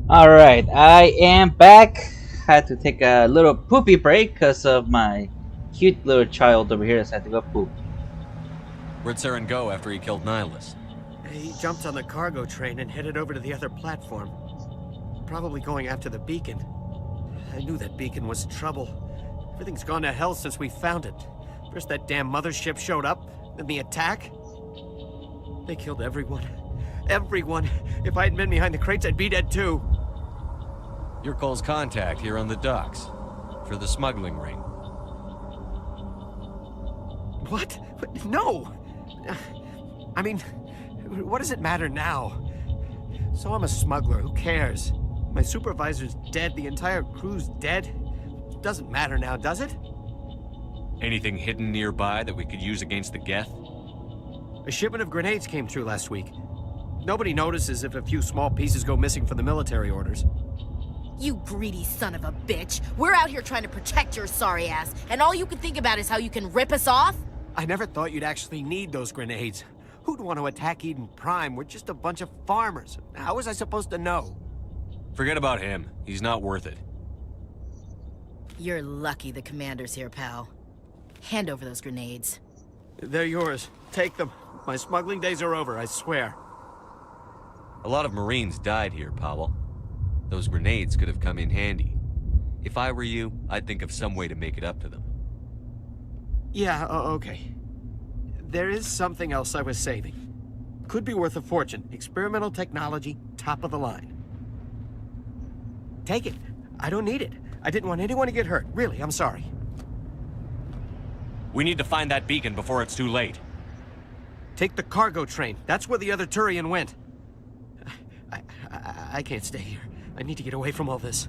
Alright, I am back. Had to take a little poopy break because of my cute little child over here that's had to go poop. Where'd Saren go after he killed Nihilus? He jumped on the cargo train and headed over to the other platform. Probably going after the beacon. I knew that beacon was trouble. Everything's gone to hell since we found it. First that damn mothership showed up, then the attack. They killed everyone. Everyone. If I hadn't been behind the crates, I'd be dead too. You're Cole's contact here on the docks. For the smuggling ring. What? No! I mean, what does it matter now? So I'm a smuggler, who cares? My supervisor's dead, the entire crew's dead. Doesn't matter now, does it? Anything hidden nearby that we could use against the Geth? A shipment of grenades came through last week. Nobody notices if a few small pieces go missing from the military orders. You greedy son of a bitch! We're out here trying to protect your sorry ass, and all you can think about is how you can rip us off? I never thought you'd actually need those grenades. Who'd want to attack Eden Prime? We're just a bunch of farmers. How was I supposed to know? Forget about him. He's not worth it. You're lucky the commander's here, pal. Hand over those grenades. They're yours. Take them. My smuggling days are over, I swear. A lot of Marines died here, Powell. Those grenades could have come in handy. If I were you, I'd think of some way to make it up to them. Yeah, okay. There is something else I was saving. Could be worth a fortune. Experimental technology, top of the line. Take it. I don't need it. I didn't want anyone to get hurt. Really, I'm sorry. We need to find that beacon before it's too late. Take the cargo train. That's where the other Turian went. I can't stay here. I need to get away from all this.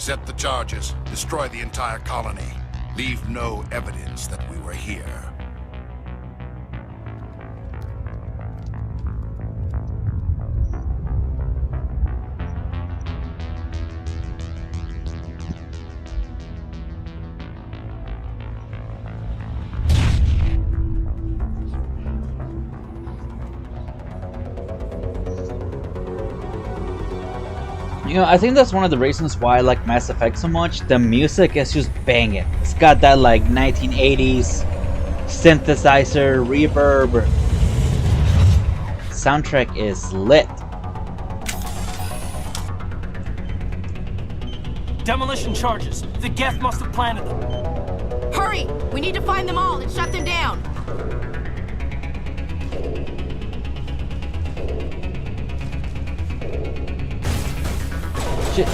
Set the charges. Destroy the entire colony. Leave no evidence that we were here. You know, I think that's one of the reasons why I like Mass Effect so much. The music is just banging. It's got that like 1980s synthesizer reverb. Soundtrack is lit. Demolition charges. The Geth must have planted them. Hurry! We need to find them all and shut them down. Shit.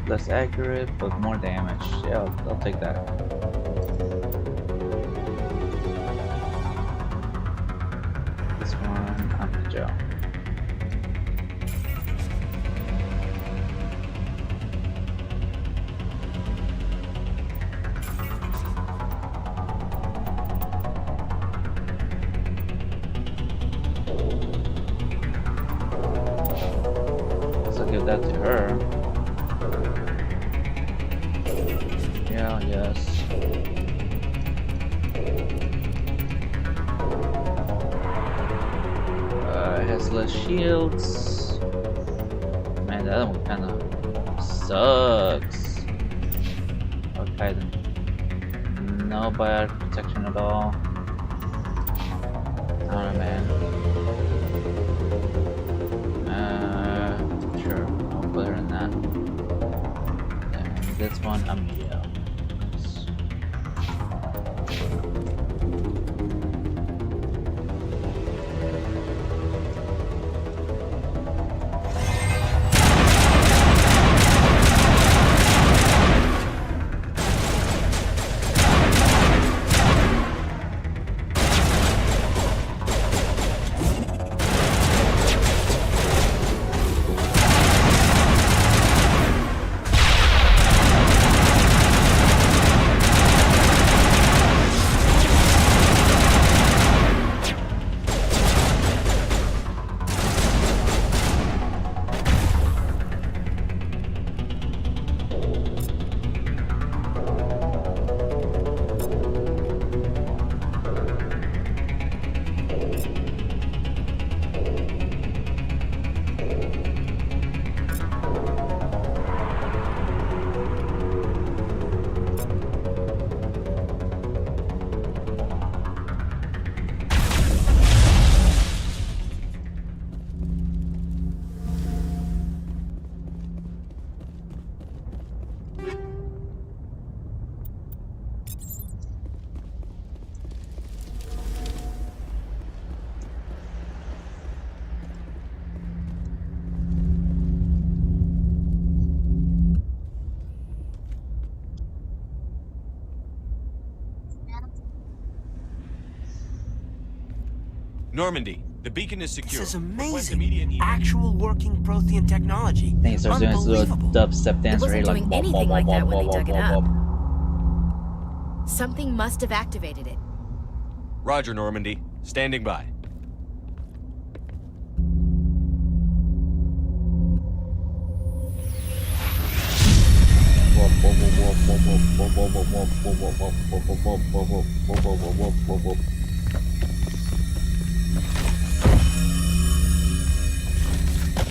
Less accurate, but more damage. Yeah, I'll take that. This one, I'm the Joe. So I'll give that to her. Yes. It has less shields. Man, that one kind of sucks. Okay then. No biotic protection at all. I don't know, man. Sure. I'll put her in that. And this one, I'm here. Normandy, the beacon is secure. This is Request immediate amazing. Actual working Prothean technology. Then he starts doing his little Unbelievable. dubstep dance wasn't right, like doing anything like that when they dug it up. Something must have activated it. Roger, Normandy. Standing by.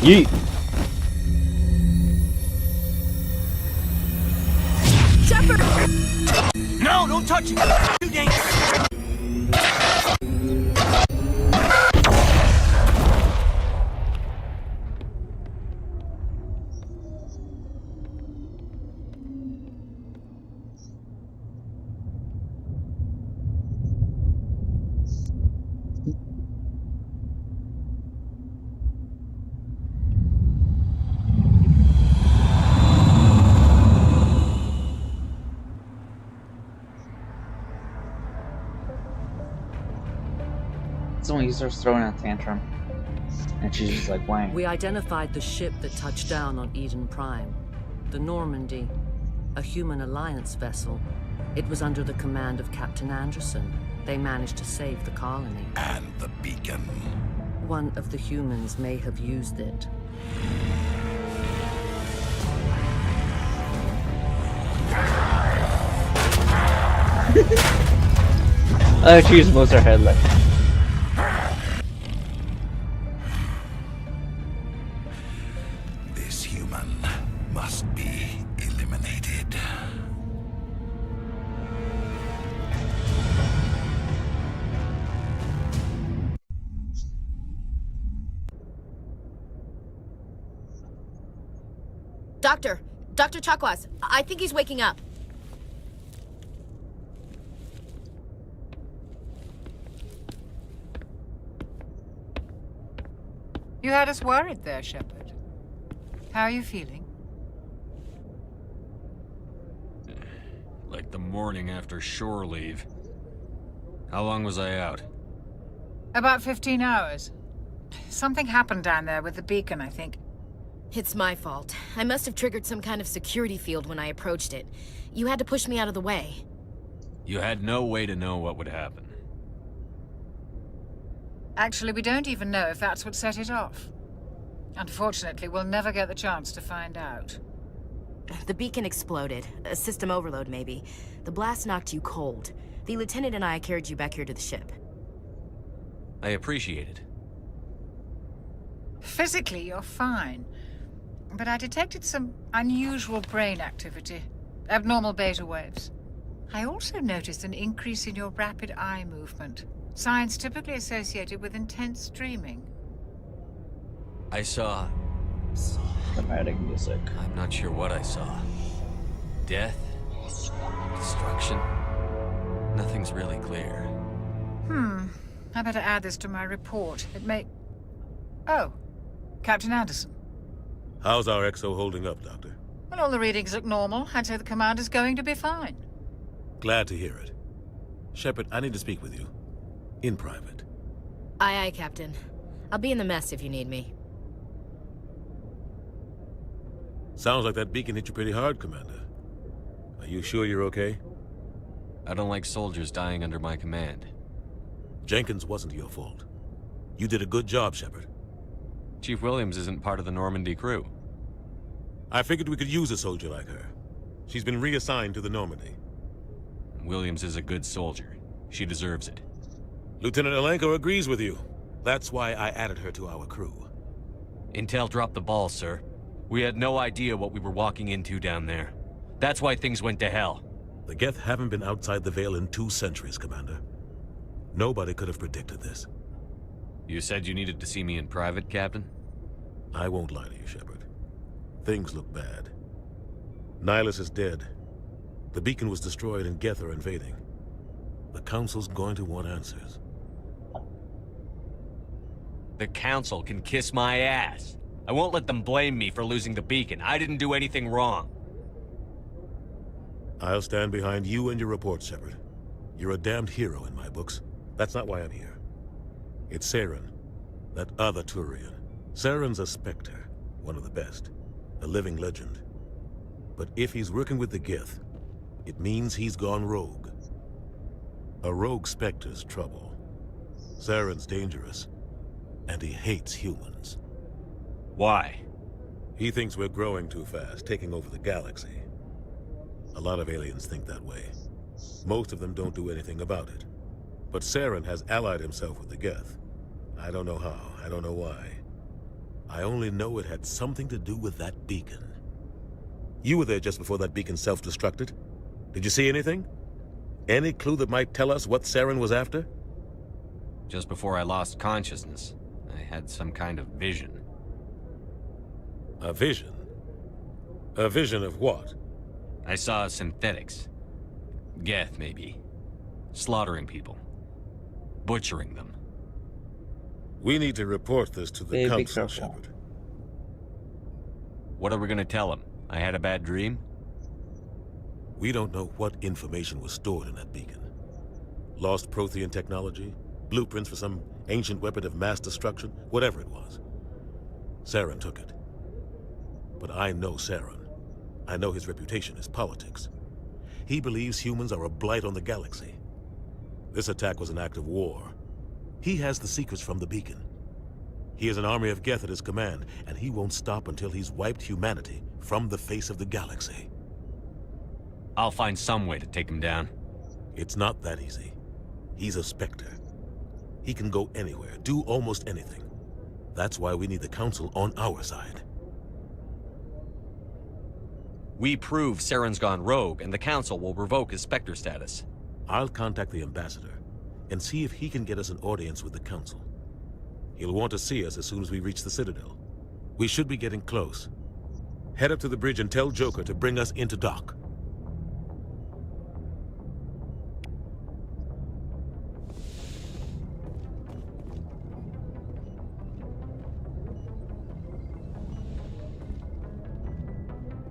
Yeet! Shepard! No, don't touch it! Too dangerous! So when he starts throwing a tantrum, and she's just like, "Wang." We identified the ship that touched down on Eden Prime. The Normandy, a human alliance vessel. It was under the command of Captain Anderson. They managed to save the colony. And the beacon. One of the humans may have used it. She just moves her head like. This human must be eliminated. Dr. Chakwas, I think he's waking up. You had us worried there, Shepard. How are you feeling? Like the morning after shore leave. How long was I out? About 15 hours. Something happened down there with the beacon, I think. It's my fault. I must have triggered some kind of security field when I approached it. You had to push me out of the way. You had no way to know what would happen. Actually, we don't even know if that's what set it off. Unfortunately, we'll never get the chance to find out. The beacon exploded. A system overload, maybe. The blast knocked you cold. The lieutenant and I carried you back here to the ship. I appreciate it. Physically, you're fine. But I detected some unusual brain activity. Abnormal beta waves. I also noticed an increase in your rapid eye movement. Signs typically associated with intense dreaming. I saw... Dramatic music. I'm not sure what I saw. Death? Destruction? Nothing's really clear. I better add this to my report. It may... Oh, Captain Anderson. How's our XO holding up, Doctor? Well, all the readings look normal. I'd say the commander's going to be fine. Glad to hear it. Shepard, I need to speak with you. In private. Aye, Captain. I'll be in the mess if you need me. Sounds like that beacon hit you pretty hard, Commander. Are you sure you're okay? I don't like soldiers dying under my command. Jenkins wasn't your fault. You did a good job, Shepard. Chief Williams isn't part of the Normandy crew. I figured we could use a soldier like her. She's been reassigned to the Normandy. Williams is a good soldier. She deserves it. Lieutenant Alenko agrees with you. That's why I added her to our crew. Intel dropped the ball, sir. We had no idea what we were walking into down there. That's why things went to hell. The Geth haven't been outside the Veil in 2 centuries, Commander. Nobody could have predicted this. You said you needed to see me in private, Captain? I won't lie to you, Shepard. Things look bad. Nihilus is dead. The beacon was destroyed and Geth are invading. The Council's going to want answers. The Council can kiss my ass. I won't let them blame me for losing the beacon. I didn't do anything wrong. I'll stand behind you and your report, Shepard. You're a damned hero in my books. That's not why I'm here. It's Saren, that other Turian. Saren's a Spectre, one of the best, a living legend. But if he's working with the Geth, it means he's gone rogue. A rogue Spectre's trouble. Saren's dangerous, and he hates humans. Why? He thinks we're growing too fast, taking over the galaxy. A lot of aliens think that way. Most of them don't do anything about it. But Saren has allied himself with the Geth. I don't know how, I don't know why. I only know it had something to do with that beacon. You were there just before that beacon self-destructed. Did you see anything? Any clue that might tell us what Saren was after? Just before I lost consciousness, I had some kind of vision. A vision? A vision of what? I saw synthetics. Geth, maybe. Slaughtering people. Butchering them. We need to report this to the Be council, careful. Shepard. What are we gonna tell them? I had a bad dream? We don't know what information was stored in that beacon. Lost Prothean technology? Blueprints for some ancient weapon of mass destruction? Whatever it was. Saren took it. But I know Saren. I know his reputation is politics. He believes humans are a blight on the galaxy. This attack was an act of war. He has the secrets from the beacon. He has an army of Geth at his command, and he won't stop until he's wiped humanity from the face of the galaxy. I'll find some way to take him down. It's not that easy. He's a Spectre. He can go anywhere, do almost anything. That's why we need the Council on our side. We prove Saren's gone rogue, and the Council will revoke his Spectre status. I'll contact the Ambassador and see if he can get us an audience with the Council. He'll want to see us as soon as we reach the Citadel. We should be getting close. Head up to the bridge and tell Joker to bring us into dock.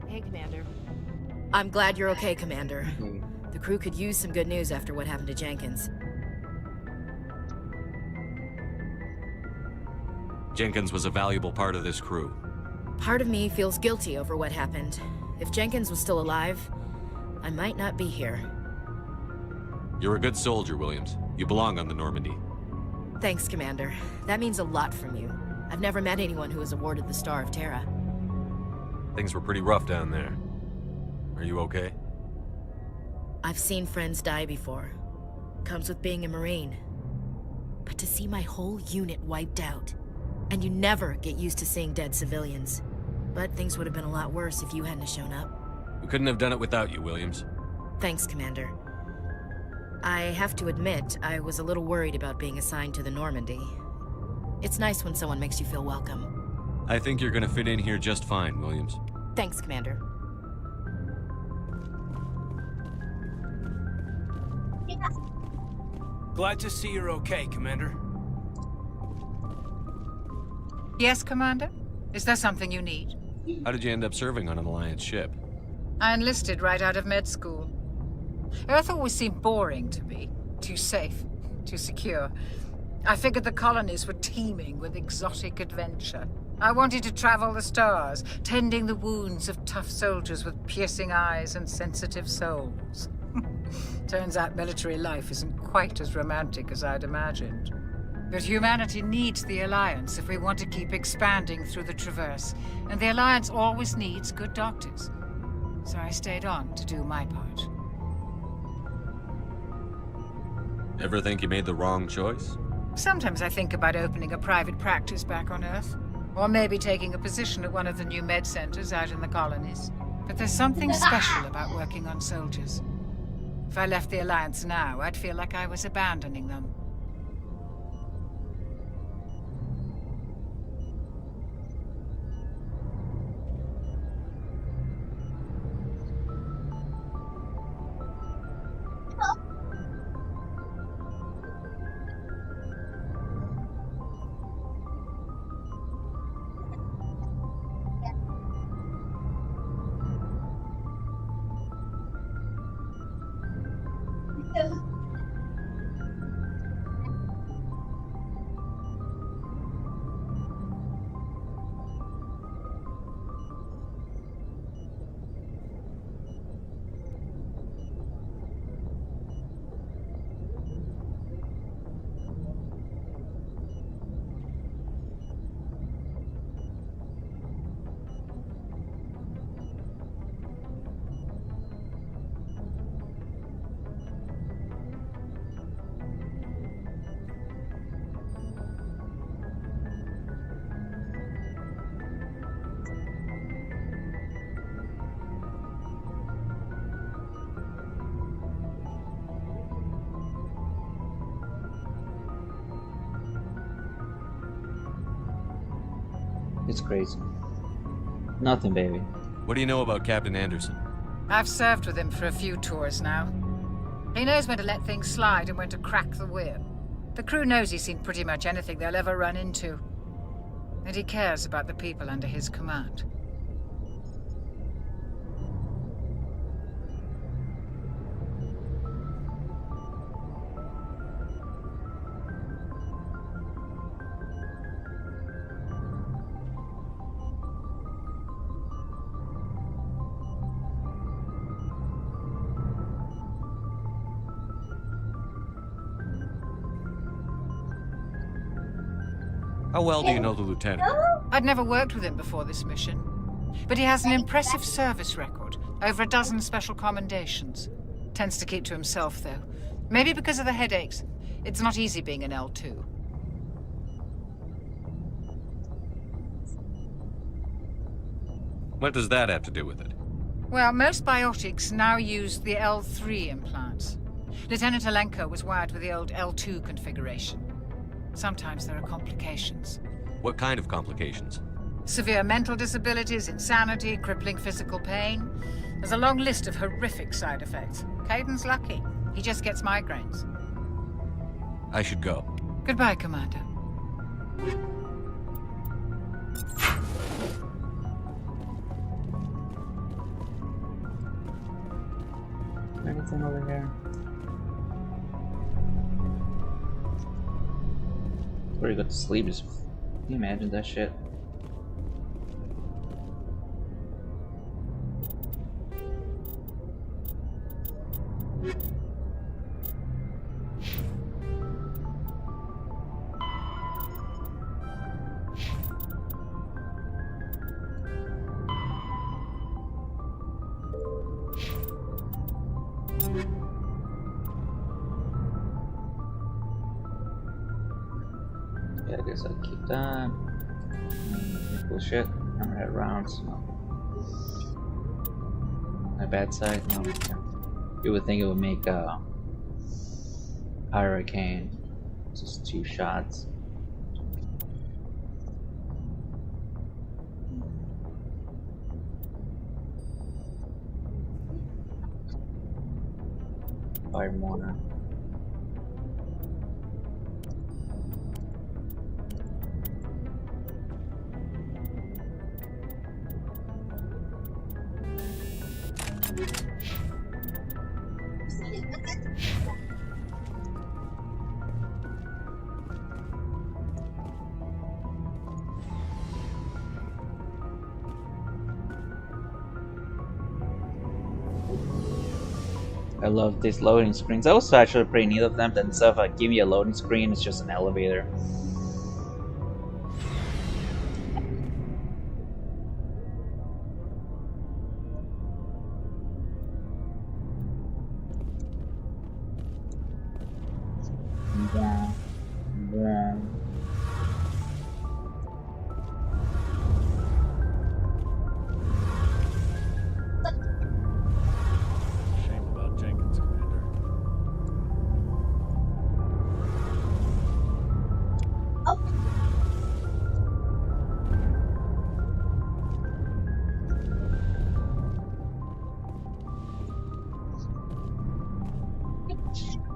Hey, Commander. I'm glad you're okay, Commander. The crew could use some good news after what happened to Jenkins. Jenkins was a valuable part of this crew. Part of me feels guilty over what happened. If Jenkins was still alive, I might not be here. You're a good soldier, Williams. You belong on the Normandy. Thanks, Commander. That means a lot from you. I've never met anyone who was awarded the Star of Terra. Things were pretty rough down there. Are you okay? I've seen friends die before. Comes with being a Marine. But to see my whole unit wiped out, and you never get used to seeing dead civilians. But things would have been a lot worse if you hadn't shown up. We couldn't have done it without you, Williams. Thanks, Commander. I have to admit, I was a little worried about being assigned to the Normandy. It's nice when someone makes you feel welcome. I think you're gonna fit in here just fine, Williams. Thanks, Commander. Glad to see you're okay, Commander. Yes, Commander? Is there something you need? How did you end up serving on an Alliance ship? I enlisted right out of med school. Earth always seemed boring to me. Too safe, too secure. I figured the colonies were teeming with exotic adventure. I wanted to travel the stars, tending the wounds of tough soldiers with piercing eyes and sensitive souls. Turns out military life isn't quite as romantic as I'd imagined. But humanity needs the Alliance if we want to keep expanding through the Traverse, and the Alliance always needs good doctors. So I stayed on to do my part. Ever think you made the wrong choice? Sometimes I think about opening a private practice back on Earth, or maybe taking a position at one of the new med centers out in the colonies. But there's something special about working on soldiers. If I left the Alliance now, I'd feel like I was abandoning them. It's crazy. Nothing, baby. What do you know about Captain Anderson? I've served with him for a few tours now. He knows when to let things slide and when to crack the whip. The crew knows he's seen pretty much anything they'll ever run into. And he cares about the people under his command. How well do you know the lieutenant? I'd never worked with him before this mission, but he has an impressive service record, over a dozen special commendations. Tends to keep to himself, though. Maybe because of the headaches. It's not easy being an L2. What does that have to do with it? Well, most biotics now use the L3 implants. Lieutenant Alenko was wired with the old L2 configuration. Sometimes there are complications. What kind of complications? Severe mental disabilities, insanity, crippling physical pain. There's a long list of horrific side effects. Caden's lucky. He just gets migraines. I should go. Goodbye, Commander. Anything over here? Where you go to sleep is. Can you imagine that shit? Yeah, I guess I'll keep that. Cool shit. Hammerhead had rounds. No. My bad side. No. You would think it would make a hurricane. Just 2 shots. Fire mortar. I love these loading screens. I was actually pretty neat of them. Then instead of like give me a loading screen, it's just an elevator.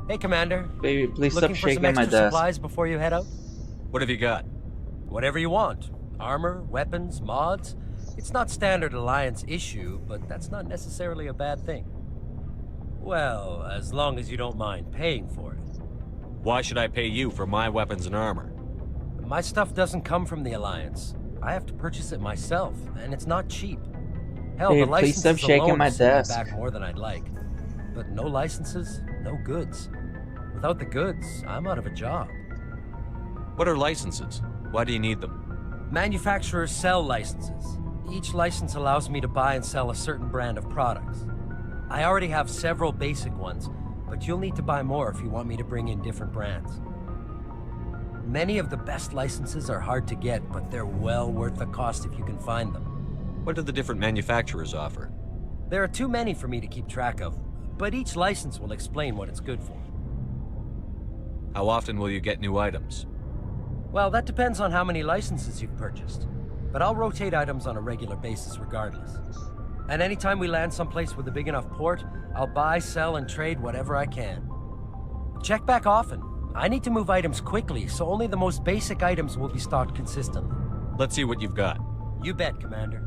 Hey, Commander. Baby, please Looking stop for some shaking my extra desk. supplies before you head out? What have you got? Whatever you want. Armor, weapons, mods. It's not standard Alliance issue, but that's not necessarily a bad thing. Well, as long as you don't mind paying for it. Why should I pay you for my weapons and armor? My stuff doesn't come from the Alliance. I have to purchase it myself, and it's not cheap. Hell, Babe, the please licenses stop shaking alone my will set me desk. back more than I'd like. But no licenses, no goods. Without the goods, I'm out of a job. What are licenses? Why do you need them? Manufacturers sell licenses. Each license allows me to buy and sell a certain brand of products. I already have several basic ones, but you'll need to buy more if you want me to bring in different brands. Many of the best licenses are hard to get, but they're well worth the cost if you can find them. What do the different manufacturers offer? There are too many for me to keep track of, but each license will explain what it's good for. How often will you get new items? Well, that depends on how many licenses you've purchased. but I'll rotate items on a regular basis regardless. And anytime we land someplace with a big enough port, I'll buy, sell, and trade whatever I can. Check back often. I need to move items quickly, so only the most basic items will be stocked consistently. Let's see what you've got. You bet, Commander.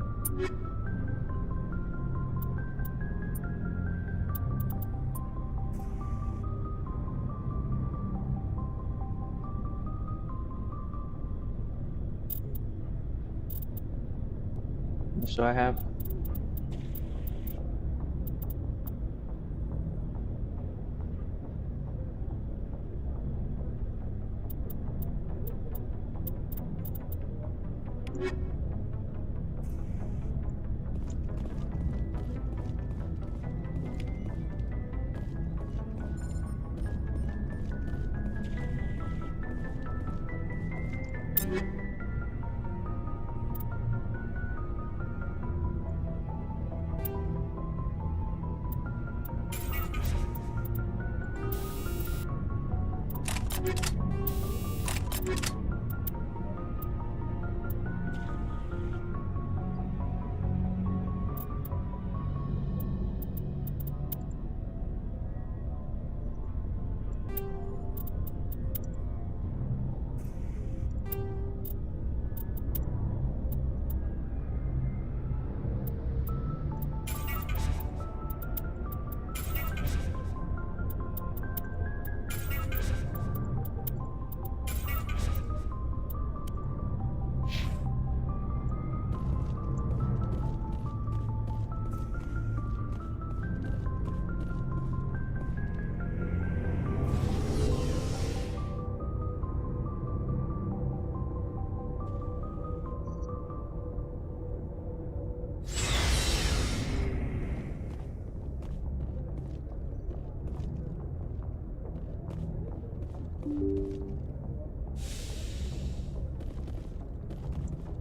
What do I have?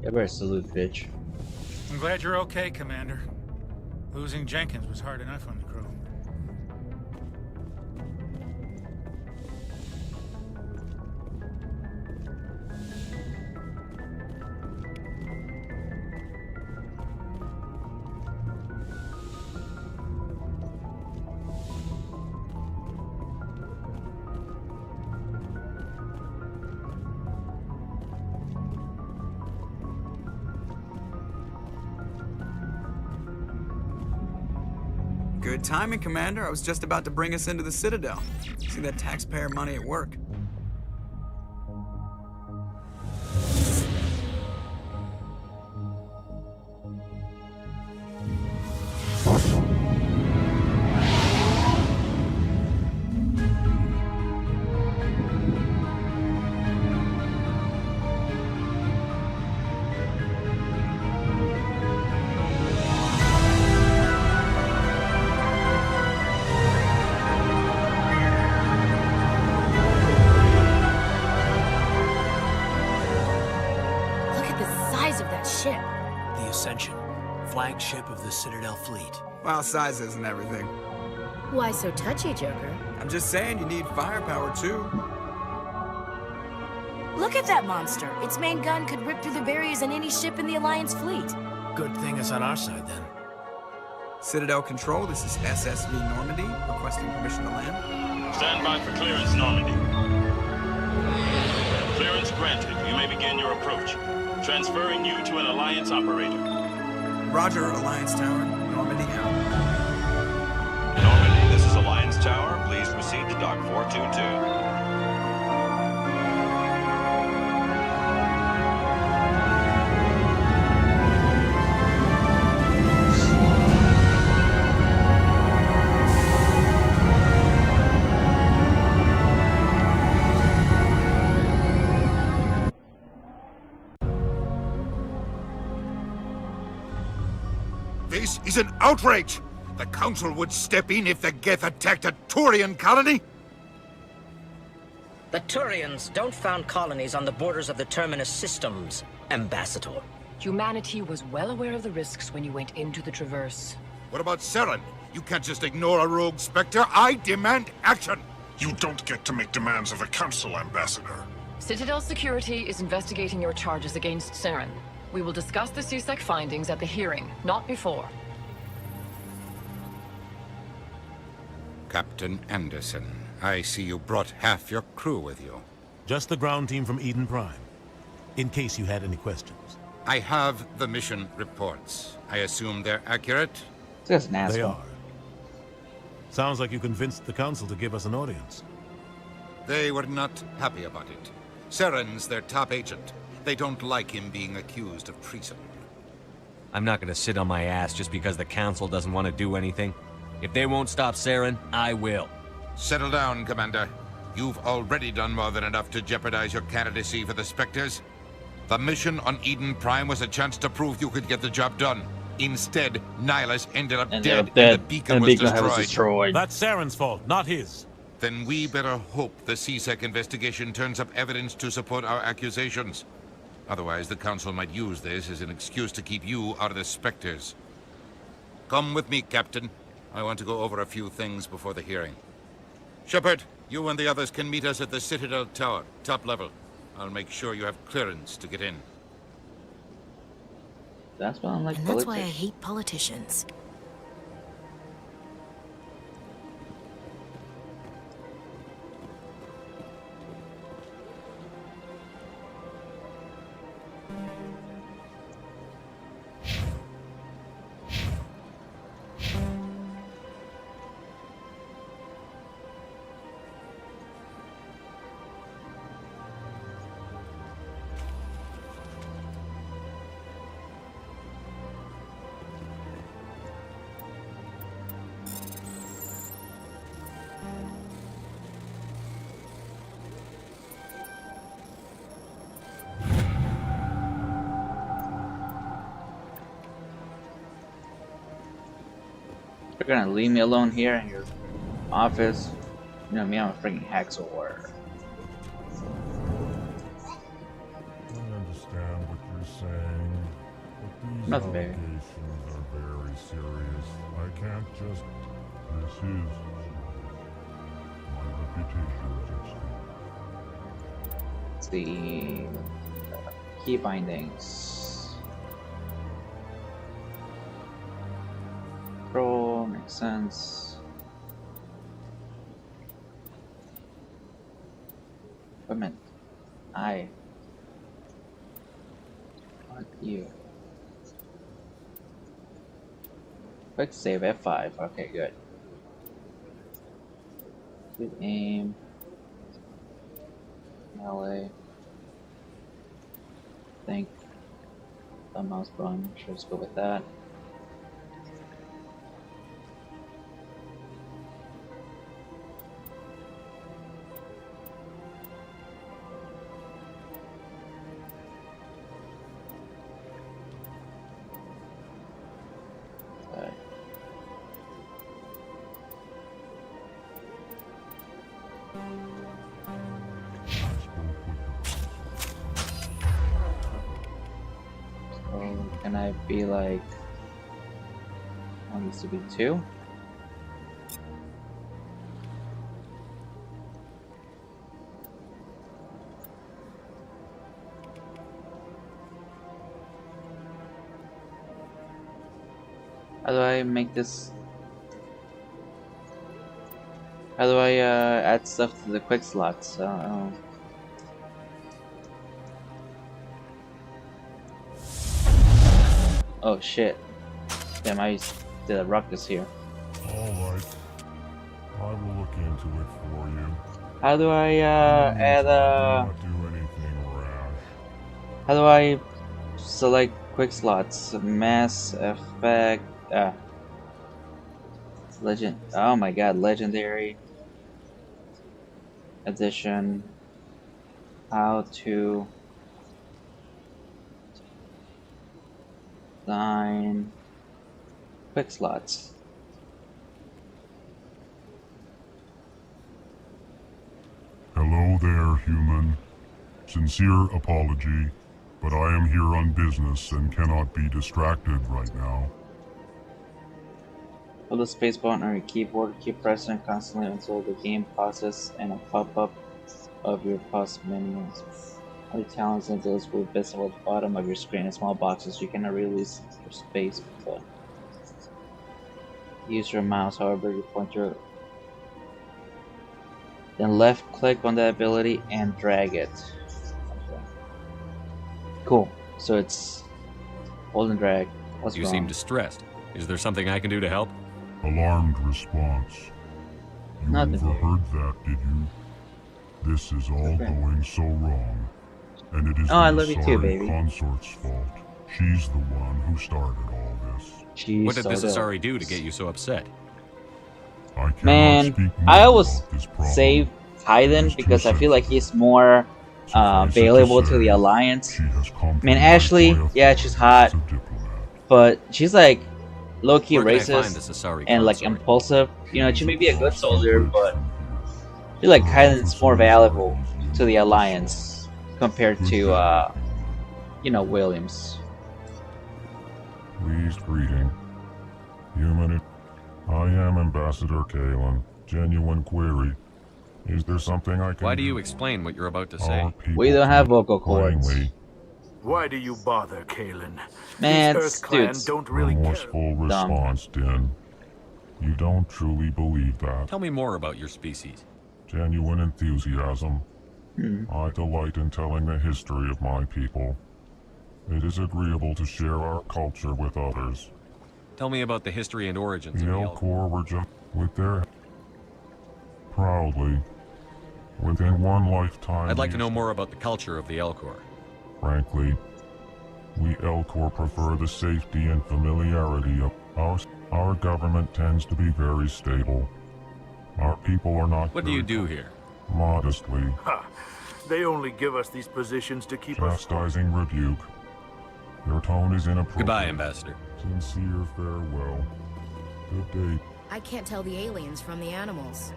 Yeah, better salute, bitch. I'm glad you're okay, Commander. Losing Jenkins was hard enough on the crew. Good timing, Commander. I was just about to bring us into the Citadel. See that taxpayer money at work. Flagship of the Citadel fleet. Well, size isn't everything. Why so touchy, Joker? I'm just saying you need firepower, too. Look at that monster. Its main gun could rip through the barriers in any ship in the Alliance fleet. Good thing it's on our side, then. Citadel Control, this is SSV Normandy, requesting permission to land. Stand by for clearance, Normandy. Clearance granted. You may begin your approach. Transferring you to an Alliance operator. Roger, Alliance Tower. Normandy out. Normandy, this is Alliance Tower. Please proceed to Dock 422. This is an outrage! The Council would step in if the Geth attacked a Turian colony? The Turians don't found colonies on the borders of the Terminus systems, Ambassador. Humanity was well aware of the risks when you went into the Traverse. What about Saren? You can't just ignore a rogue Spectre. I demand action! You don't get to make demands of the Council, Ambassador. Citadel Security is investigating your charges against Saren. We will discuss the CSEC findings at the hearing, not before. Captain Anderson, I see you brought half your crew with you. Just the ground team from Eden Prime, in case you had any questions. I have the mission reports. I assume they're accurate? Just an asshole. They are. Sounds like you convinced the Council to give us an audience. They were not happy about it. Saren's their top agent. They don't like him being accused of treason. I'm not gonna sit on my ass just because the Council doesn't want to do anything. If they won't stop Saren, I will. Settle down, Commander. You've already done more than enough to jeopardize your candidacy for the Spectres. The mission on Eden Prime was a chance to prove you could get the job done. Instead, Nihilus ended up dead, and the beacon was destroyed. That's Saren's fault, not his. Then we better hope the CSEC investigation turns up evidence to support our accusations. Otherwise, the Council might use this as an excuse to keep you out of the Spectres. Come with me, Captain. I want to go over a few things before the hearing. Shepard, you and the others can meet us at the Citadel Tower, top level. I'll make sure you have clearance to get in. That's why I like And that's why I hate politicians. You're gonna leave me alone here in your office. You know me, I'm a freaking hacksaw. I understand what you're saying, but these Nothing, baby. allegations are very serious. I can't just... This is serious. My reputation's at stake. Let's see. Key bindings. Control makes sense. Equipment. I want you. Quick save F5. Okay, good. Good aim. Melee. Think the mouse button. Sure, let's go with that. Can I be like, needs to be 2? How do I make this? How do I add stuff to the quick slots? I don't know. Oh shit. Damn, I did a ruckus here. Alright. I will look into it for you. How do I add Do not do anything rash. how do I select quick slots? Mass effect legend, oh my god, legendary edition. How to design quick slots. Hello there, human. Sincere apology, but I am here on business and cannot be distracted right now. Hold the space button on your keyboard, keep pressing constantly until the game pauses and a pop-up of your pause menus All the talents and those will be visible at the bottom of your screen in small boxes. You cannot release your space button. Use your mouse, however, your pointer. Then left click on the ability and drag it. Okay. Cool. So it's hold and drag. What's You wrong? seem distressed. Is there something I can do to help? Alarmed response. You Nothing. overheard that, did you? This is all going so wrong. And it is Oh, I the love you too, Asari baby. consort's fault. She's the one who started all this. What did this Asari do to get you so upset? I cannot Man, speak more I always about this problem. save Kaiden because I feel like he's more valuable to the Alliance. Man, Ashley, yeah, she's hot, but she's like low-key Where can I find racist this Asari and like consort? impulsive. You know, she may be a good soldier, but I feel like Kaiden's more valuable to the Alliance compared to, you know, Williams. Please greeting. Human. I am Ambassador Kalen. Genuine query. Is there something I can Why do you explain what you're about to say? We don't have vocal cords. Plainly, Why do you bother, Kalen? Man, These Earth Clan dudes. don't really care. remorseful response, Din. You don't truly believe that. Tell me more about your species. Genuine enthusiasm. I delight in telling the history of my people. It is agreeable to share our culture with others. Tell me about the history and origins The of the Elcor were just with their proudly. Within one lifetime. I'd like to know more about the culture of the Elcor. Frankly, we Elcor prefer the safety and familiarity of our government tends to be very stable. Our people are not. What do you do here? Modestly. Ha! They only give us these positions to keep us. Chastising rebuke. Your tone is inappropriate. Goodbye, Ambassador. Sincere farewell. Good day. I can't tell the aliens from the animals.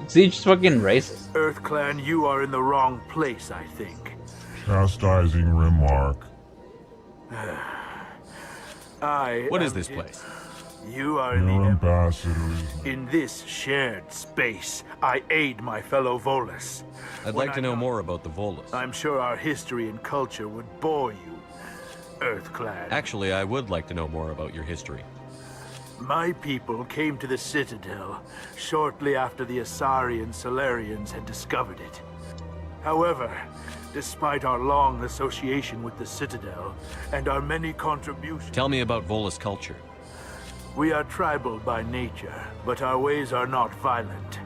See, she's fucking racist. Earth Clan, you are in the wrong place, I think. Chastising remark. What is this place? You are in Your the ambassador is... In this shared space, I aid my fellow Volus. I'd like to know more about the Volus. I'm sure our history and culture would bore you, Earth Clan. Actually, I would like to know more about your history. My people came to the Citadel shortly after the Asari and Solarians had discovered it. However, despite our long association with the Citadel and our many contributions... Tell me about Volus culture. We are tribal by nature, but our ways are not violent.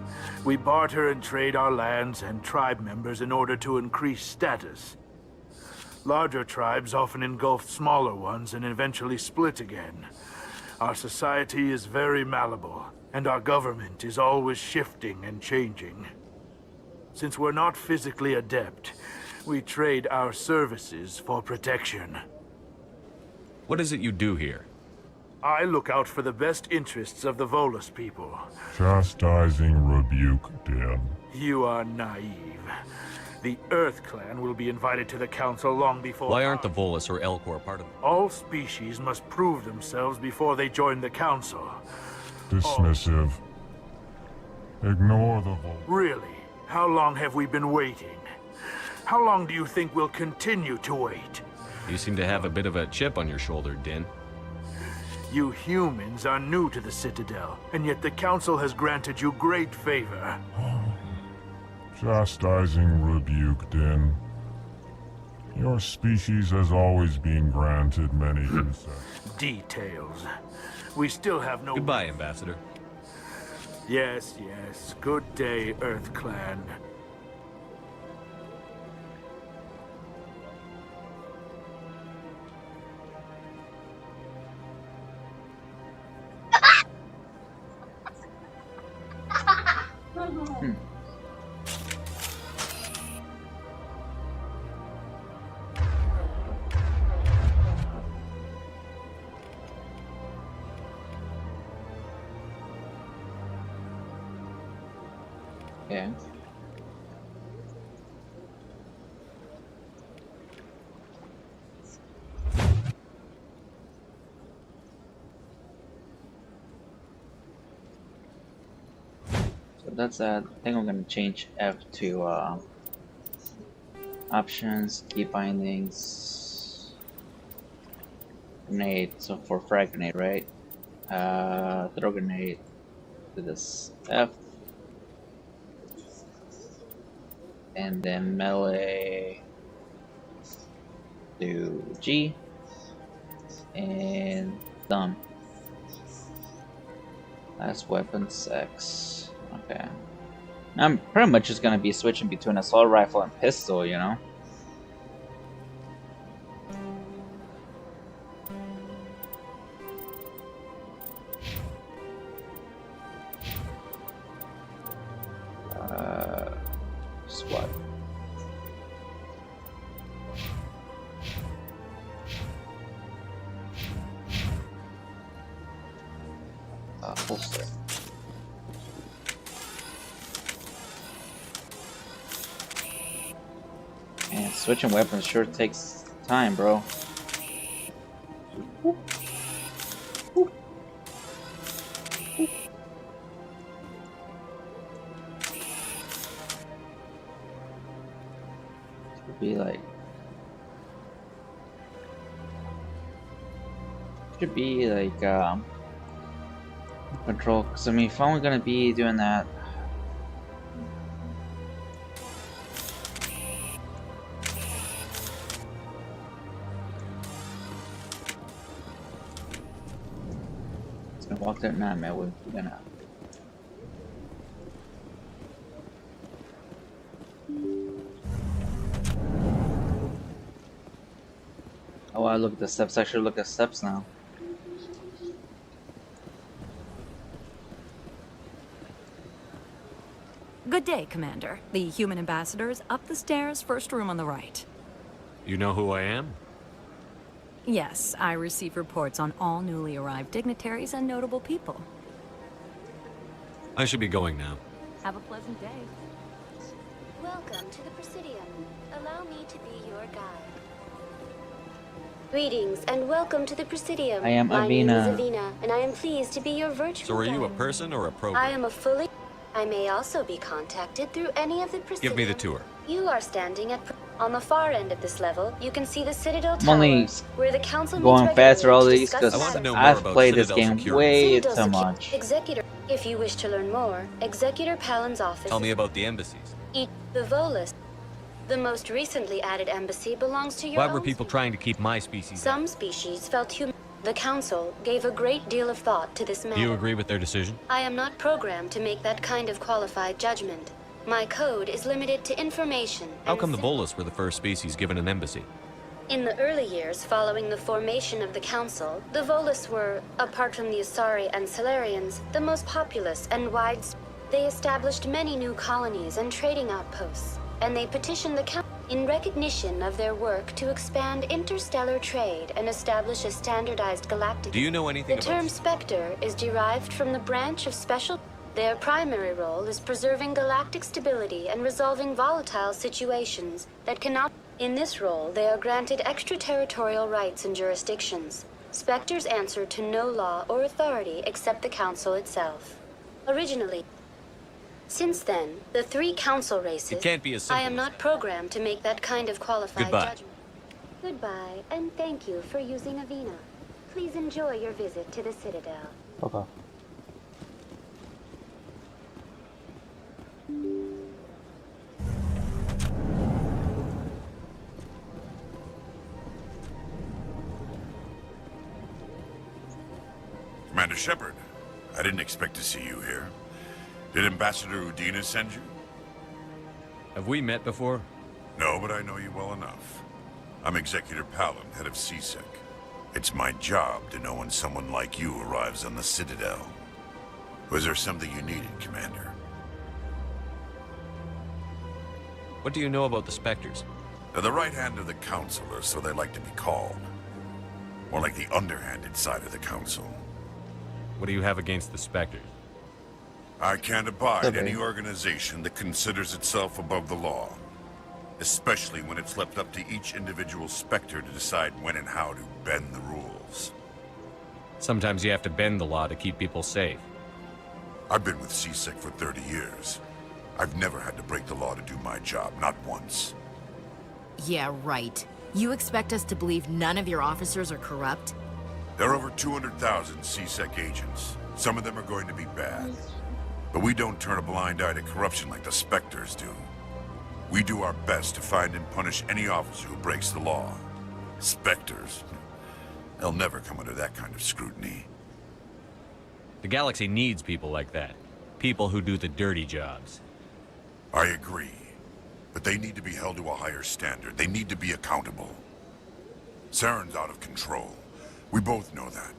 We barter and trade our lands and tribe members in order to increase status. Larger tribes often engulf smaller ones and eventually split again. Our society is very malleable, and our government is always shifting and changing. Since we're not physically adept, we trade our services for protection. What is it you do here? I look out for the best interests of the Volus people. Chastising rebuke, Din. You are naive. The Earth Clan will be invited to the Council long before... Why aren't the Volus or Elcor part of it? All species must prove themselves before they join the Council. Dismissive. Ignore the vote. Really? How long have we been waiting? How long do you think we'll continue to wait? You seem to have a bit of a chip on your shoulder, Din. You humans are new to the Citadel, and yet the Council has granted you great favor. Chastising rebuke, Din. Your species has always been granted many concessions. Details. We still have no... Goodbye, Ambassador. Yes, yes. Good day, Earth Clan. Yeah. So that's that. I think I'm gonna change F to Options, key bindings, grenade. So for frag grenade, right? Throw grenade to this F, and then melee to G, and done. Last weapon 6. Okay. I'm pretty much just gonna be switching between assault rifle and pistol, you know? Squad. Holster. Man, switching weapons sure takes time, bro. Should be like control, because I mean if I'm gonna be doing that, it's gonna walk there. Nah, man, we're gonna oh, I look at the steps. I should look at steps now. Good day, Commander. The human ambassador is up the stairs, first room on the right. You know who I am? Yes, I receive reports on all newly arrived dignitaries and notable people. I should be going now. Have a pleasant day. Welcome to the Presidium. Allow me to be your guide. Greetings and welcome to the Presidium. I am My Avina. name is Avina, and I am pleased to be your virtual So are you a guide. person or a program? I am a fully... I may also be contacted through any of the Presidium. Give me the tour. You are standing at... On the far end of this level, you can see the Citadel I'm Tower, only where the council going meets faster all regularly these to because discuss matters. I've played this Citadel game security. way Citadel too Secu- much. Executor. If you wish to learn more, Executor Palin's office... Tell me about the embassies. The Volus. The most recently added embassy belongs to your Why own were people trying to keep my species Some species felt human. The Council gave a great deal of thought to this out? matter. Do you agree with their decision? I am not programmed to make that kind of qualified judgment. My code is limited to information. How and come the Volus were the first species given an embassy? In the early years following the formation of the Council, the Volus were, apart from the Asari and Solarians, the most populous and widespread. They established many new colonies and trading outposts, and they petitioned the Council in recognition of their work to expand interstellar trade and establish a standardized galactic... Do you know anything The about... term Spectre is derived from the branch of special... Their primary role is preserving galactic stability and resolving volatile situations that cannot... In this role, they are granted extraterritorial rights and jurisdictions. Spectres answer to no law or authority except the Council itself. Originally... Since then, the 3 council races... It can't be as simple I am not programmed to make that kind of qualified Goodbye. judgment. Goodbye, and thank you for using Avina. Please enjoy your visit to the Citadel. Okay. Commander Shepard, I didn't expect to see you here. Did Ambassador Udina send you? Have we met before? No, but I know you well enough. I'm Executor Palin, head of CSEC. It's my job to know when someone like you arrives on the Citadel. Was there something you needed, Commander? What do you know about the Spectres? They're the right hand of the Council, or so they like to be called. More like the underhanded side of the Council. What do you have against the Spectres? I can't abide Okay. any organization that considers itself above the law. Especially when it's left up to each individual Spectre to decide when and how to bend the rules. Sometimes you have to bend the law to keep people safe. I've been with CSEC for 30 years. I've never had to break the law to do my job, not once. Yeah, right. You expect us to believe none of your officers are corrupt? There are over 200,000 CSEC agents. Some of them are going to be bad. But we don't turn a blind eye to corruption like the Spectres do. We do our best to find and punish any officer who breaks the law. Spectres. They'll never come under that kind of scrutiny. The galaxy needs people like that. People who do the dirty jobs. I agree. But they need to be held to a higher standard. They need to be accountable. Saren's out of control. We both know that.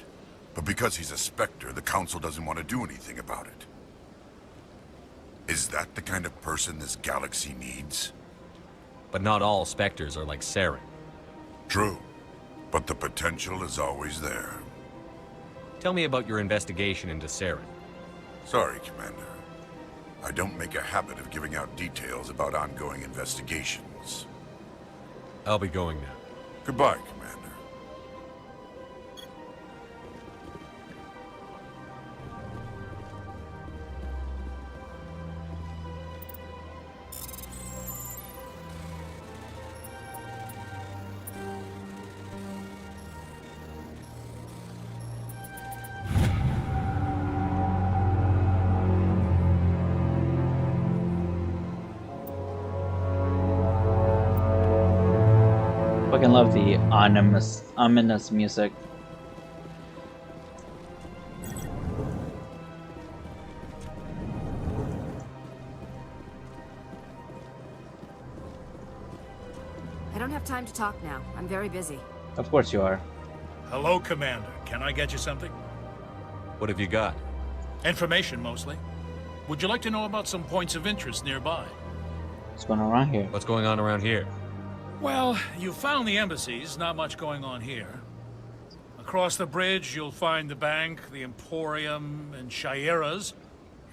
But because he's a Spectre, the Council doesn't want to do anything about it. Is that the kind of person this galaxy needs? But not all Spectres are like Saren. True. But the potential is always there. Tell me about your investigation into Saren. Sorry, Commander. I don't make a habit of giving out details about ongoing investigations. I'll be going now. Goodbye, Commander. Fucking love the ominous music. I don't have time to talk now. I'm very busy. Of course you are. Hello, Commander. Can I get you something? What have you got? Information, mostly. Would you like to know about some points of interest nearby? What's going on around here? What's going on around here? Well, you found the embassies. Not much going on here. Across the bridge, you'll find the bank, the Emporium, and Shaira's.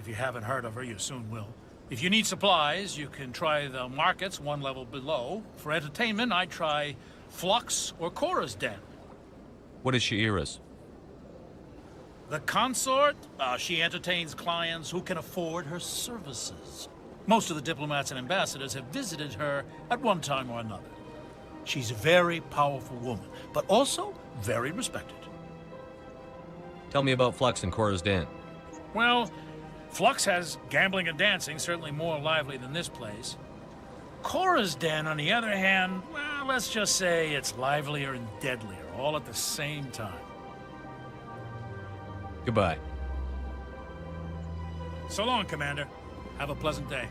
If you haven't heard of her, you soon will. If you need supplies, you can try the markets one level below. For entertainment, I'd try Flux or Cora's Den. What is Shaira's? The consort? She entertains clients who can afford her services. Most of the diplomats and ambassadors have visited her at one time or another. She's a very powerful woman, but also very respected. Tell me about Flux and Cora's Den. Well, Flux has gambling and dancing, certainly more lively than this place. Cora's Den, on the other hand, well, let's just say it's livelier and deadlier, all at the same time. Goodbye. So long, Commander. Have a pleasant day.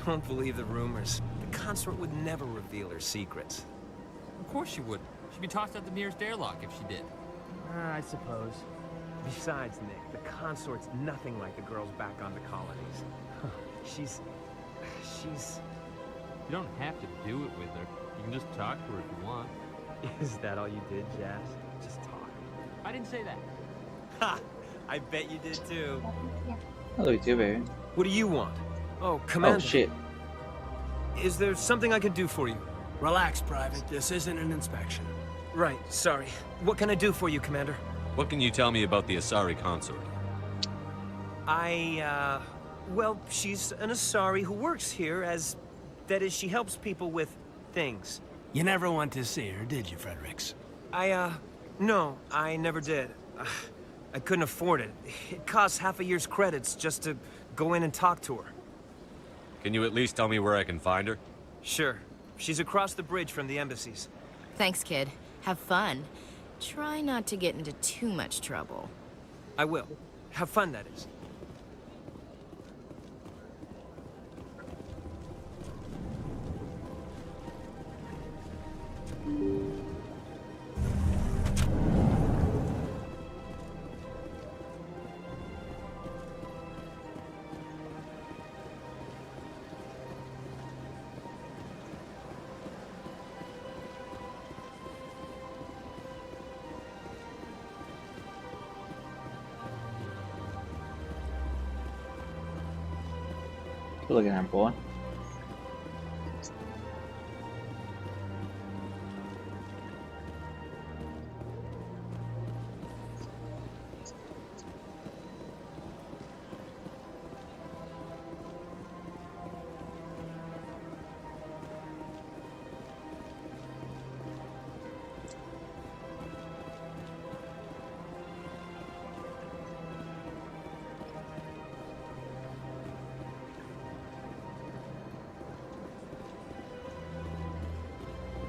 Don't believe the rumors. The consort would never reveal her secrets. Of course she would. She'd be tossed out the nearest airlock if she did. I suppose. Besides, Nick, the consort's nothing like the girls back on the colonies. She's... You don't have to do it with her. You can just talk to her if you want. Is that all you did, Jazz? Just talk. I didn't say that. Ha! I bet you did too. Hello, too, baby. What do you want? Oh, Commander. Oh, shit. Is there something I can do for you? Relax, Private. This isn't an inspection. Right, sorry. What can I do for you, Commander? What can you tell me about the Asari consort? Well, she's an Asari who works here as... That is, she helps people with things. You never went to see her, did you, Fredericks? No, I never did. I couldn't afford it. It costs half a year's credits just to go in and talk to her. Can you at least tell me where I can find her? Sure. She's across the bridge from the embassies. Thanks, kid. Have fun. Try not to get into too much trouble. I will. Have fun, that is. Look at him, boy.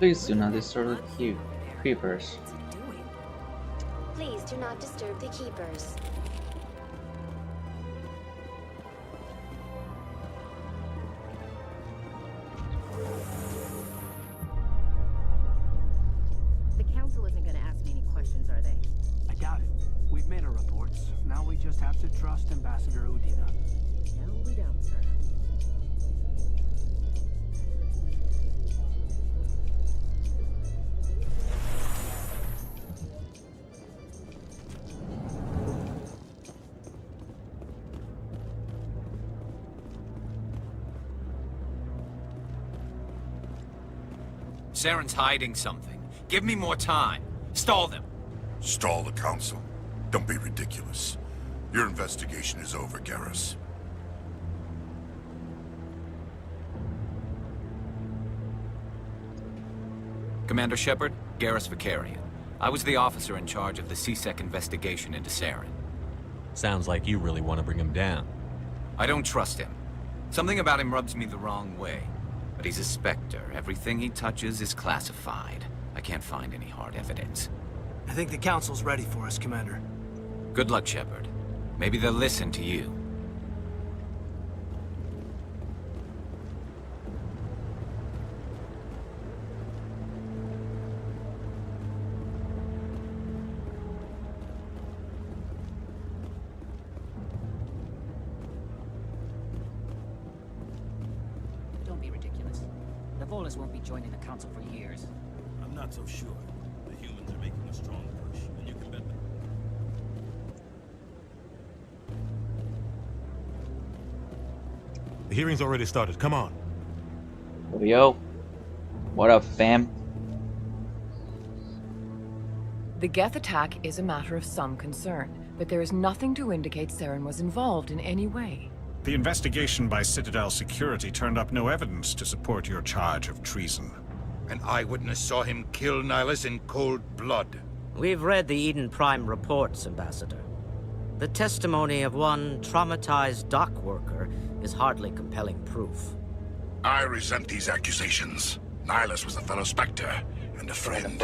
Please do not disturb the creepers. Please do not disturb the keepers. The council isn't going to ask me any questions, are they? I doubt it. We've made our reports. Now we just have to trust Ambassador Udina. No, we don't, sir. Saren's hiding something. Give me more time. Stall them. Stall the council? Don't be ridiculous. Your investigation is over, Garrus. Commander Shepard, Garrus Vicarian. I was the officer in charge of the CSEC investigation into Saren. Sounds like you really want to bring him down. I don't trust him. Something about him rubs me the wrong way. But he's a Spectre. Everything he touches is classified. I can't find any hard evidence. I think the council's ready for us, Commander. Good luck, Shepard. Maybe they'll listen to you. Don't be ridiculous. The Volus won't be joining the council for years. I'm not so sure. The humans are making a strong push, and you can bet them. The hearing's already started. Come on. Yo. What up, fam? The Geth attack is a matter of some concern, but there is nothing to indicate Saren was involved in any way. The investigation by Citadel Security turned up no evidence to support your charge of treason. An eyewitness saw him kill Nihilus in cold blood. We've read the Eden Prime reports, Ambassador. The testimony of one traumatized dock worker is hardly compelling proof. I resent these accusations. Nihilus was a fellow Spectre and a friend.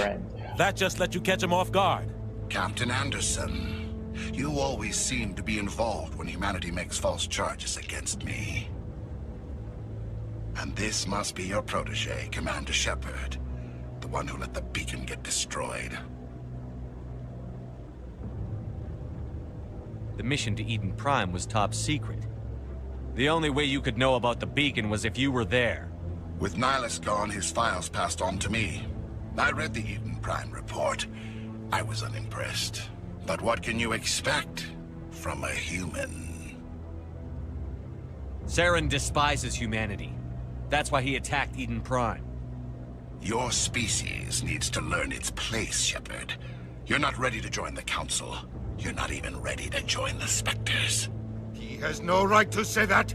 That just let you catch him off guard. Captain Anderson, you always seem to be involved when humanity makes false charges against me. And this must be your protege, Commander Shepard, the one who let the beacon get destroyed. The mission to Eden Prime was top secret. The only way you could know about the beacon was if you were there. With Nihilus gone, his files passed on to me. I read the Eden Prime report. I was unimpressed. But what can you expect from a human? Saren despises humanity. That's why he attacked Eden Prime. Your species needs to learn its place, Shepard. You're not ready to join the Council. You're not even ready to join the Spectres. He has no right to say that.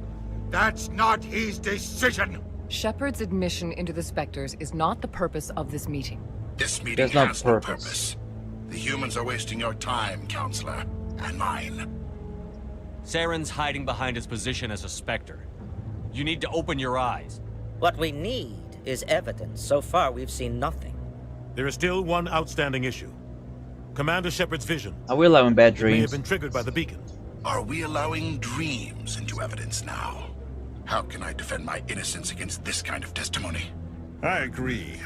That's not his decision. Shepard's admission into the Spectres is not the purpose of this meeting. This meeting has no purpose. The humans are wasting your time, Counselor, and mine. Saren's hiding behind his position as a Spectre. You need to open your eyes. What we need is evidence. So far, we've seen nothing. There is still one outstanding issue. Commander Shepard's vision. Are we allowing bad dreams? May have been triggered by the beacon. Are we allowing dreams into evidence now? How can I defend my innocence against this kind of testimony? I agree.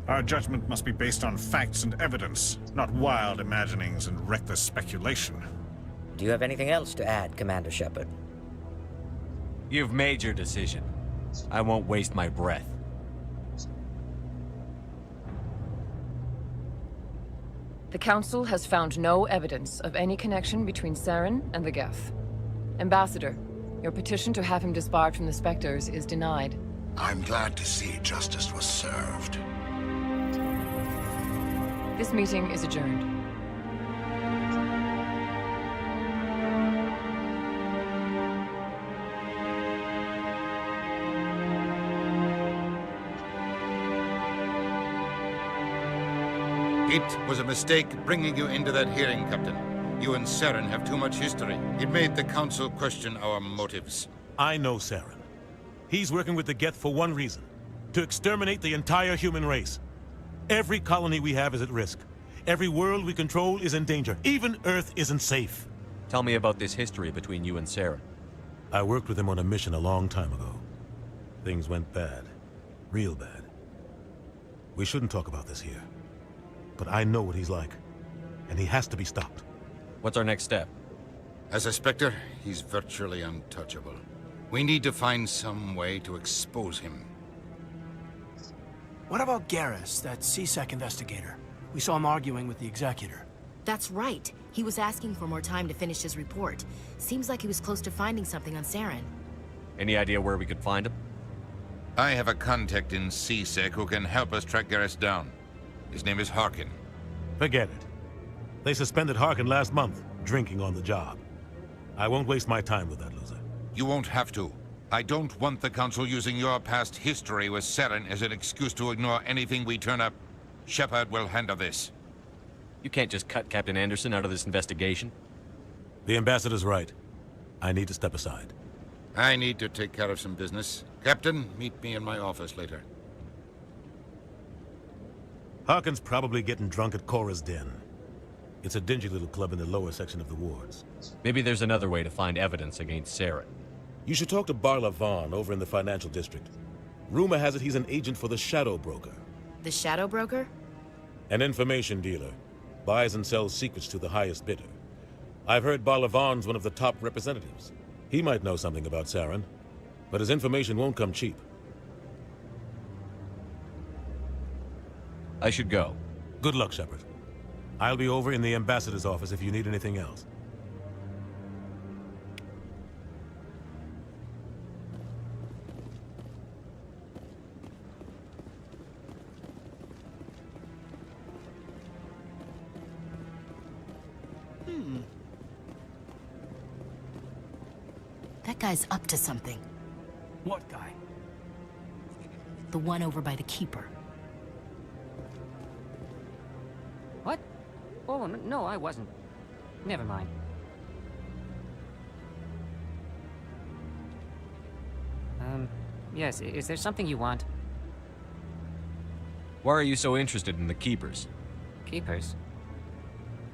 Our judgment must be based on facts and evidence, not wild imaginings and reckless speculation. Do you have anything else to add, Commander Shepard? You've made your decision. I won't waste my breath. The Council has found no evidence of any connection between Saren and the Geth. Ambassador, your petition to have him disbarred from the Spectres is denied. I'm glad to see justice was served. This meeting is adjourned. It was a mistake bringing you into that hearing, Captain. You and Saren have too much history. It made the Council question our motives. I know Saren. He's working with the Geth for one reason. To exterminate the entire human race. Every colony we have is at risk. Every world we control is in danger. Even Earth isn't safe. Tell me about this history between you and Saren. I worked with him on a mission a long time ago. Things went bad. Real bad. We shouldn't talk about this here. But I know what he's like. And he has to be stopped. What's our next step? As a Spectre, he's virtually untouchable. We need to find some way to expose him. What about Garrus, that CSEC investigator? We saw him arguing with the Executor. That's right. He was asking for more time to finish his report. Seems like he was close to finding something on Saren. Any idea where we could find him? I have a contact in CSEC who can help us track Garrus down. His name is Harkin. Forget it. They suspended Harkin last month, drinking on the job. I won't waste my time with that loser. You won't have to. I don't want the Council using your past history with Saren as an excuse to ignore anything we turn up. Shepard will handle this. You can't just cut Captain Anderson out of this investigation. The ambassador's right. I need to step aside. I need to take care of some business. Captain, meet me in my office later. Harkin's probably getting drunk at Cora's Den. It's a dingy little club in the lower section of the wards. Maybe there's another way to find evidence against Saren. You should talk to Barla Vaughn over in the financial district. Rumor has it he's an agent for the Shadow Broker. The Shadow Broker? An information dealer. Buys and sells secrets to the highest bidder. I've heard Barla Vaughn's one of the top representatives. He might know something about Saren, but his information won't come cheap. I should go. Good luck, Shepard. I'll be over in the ambassador's office if you need anything else. That guy's up to something. What guy? The one over by the Keeper. What? Oh, no, I wasn't. Never mind. Yes, is there something you want? Why are you so interested in the Keepers? Keepers?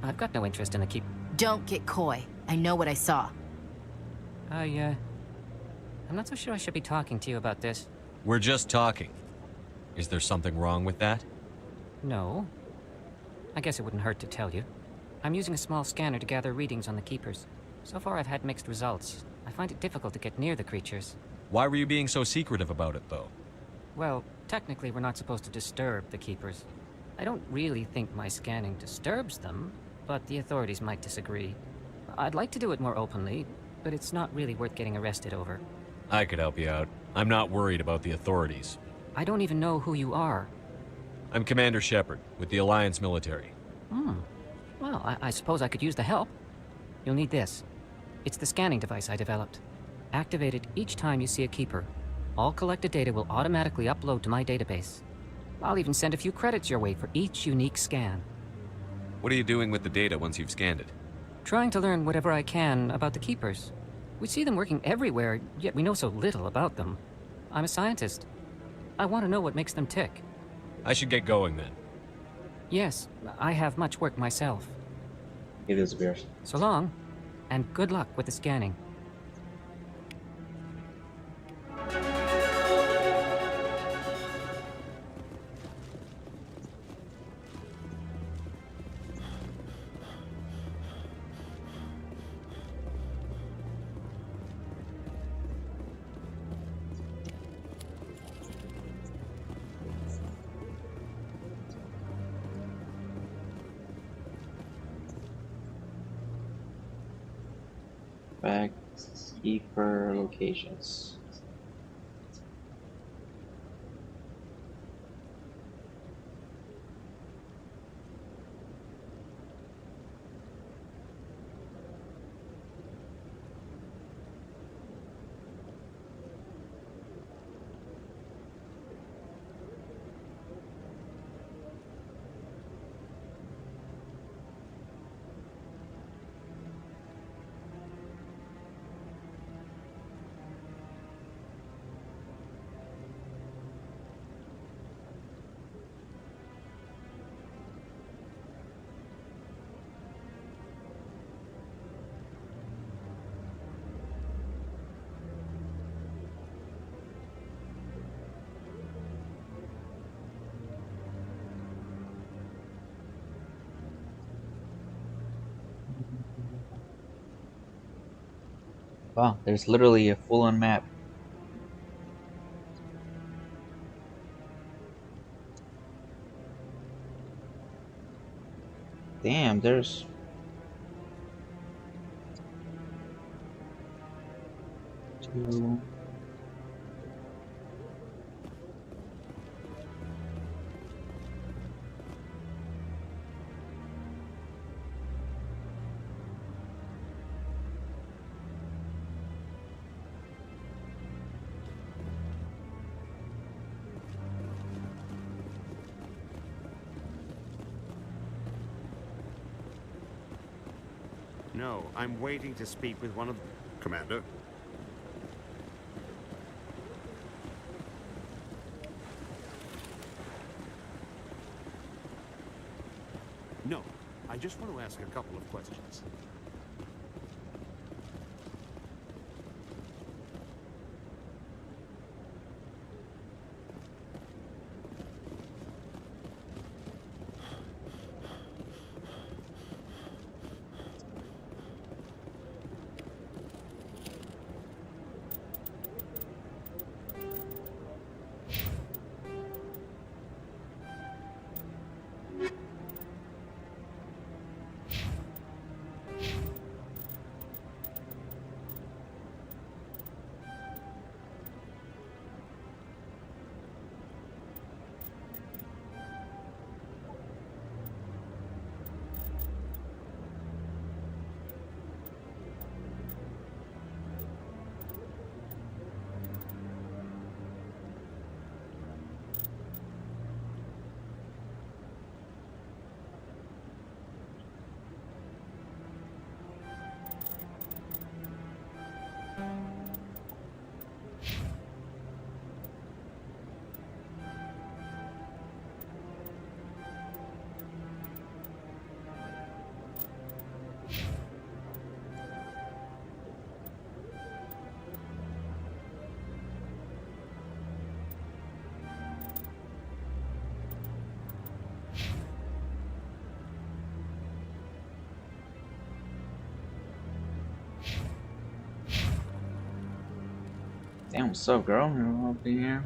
I've got no interest in the Don't get coy. I know what I saw. I'm not so sure I should be talking to you about this. We're just talking. Is there something wrong with that? No. I guess it wouldn't hurt to tell you. I'm using a small scanner to gather readings on the Keepers. So far I've had mixed results. I find it difficult to get near the creatures. Why were you being so secretive about it, though? Well, technically we're not supposed to disturb the Keepers. I don't really think my scanning disturbs them, but the authorities might disagree. I'd like to do it more openly, but it's not really worth getting arrested over. I could help you out. I'm not worried about the authorities. I don't even know who you are. I'm Commander Shepard, with the Alliance military. Well, I suppose I could use the help. You'll need this. It's the scanning device I developed. Activate it each time you see a Keeper. All collected data will automatically upload to my database. I'll even send a few credits your way for each unique scan. What are you doing with the data once you've scanned it? Trying to learn whatever I can about the Keepers. We see them working everywhere, yet we know so little about them. I'm a scientist. I want to know what makes them tick. I should get going then. Yes, I have much work myself. It is beers. So long, and good luck with the scanning. Back Keeper locations. Wow, there's literally a full-on map. Damn, there's... two... No, I'm waiting to speak with one of... Commander? No, I just want to ask a couple of questions. Damn, what's up, girl? You're up in here.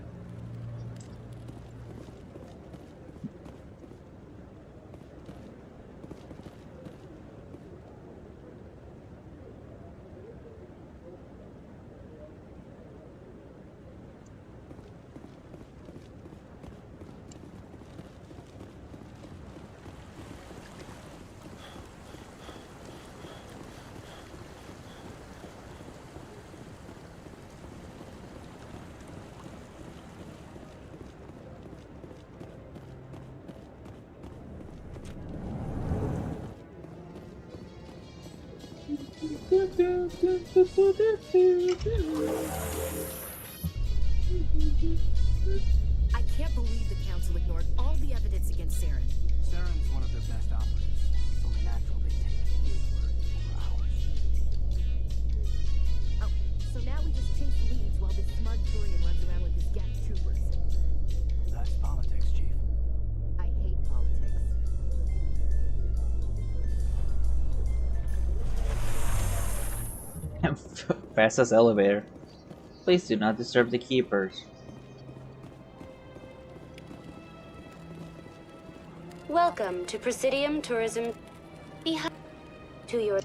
I can't believe the Council ignored all the evidence against Saren. Saren's one of their best operatives. It's only natural they take his word over ours. Oh, so now we just chase leads while this smug Turian runs around with his Geth troopers. That's politics, Chief. I hate politics. Fastest elevator. Please do not disturb the keepers. Welcome to Presidium Tourism. Behind to your...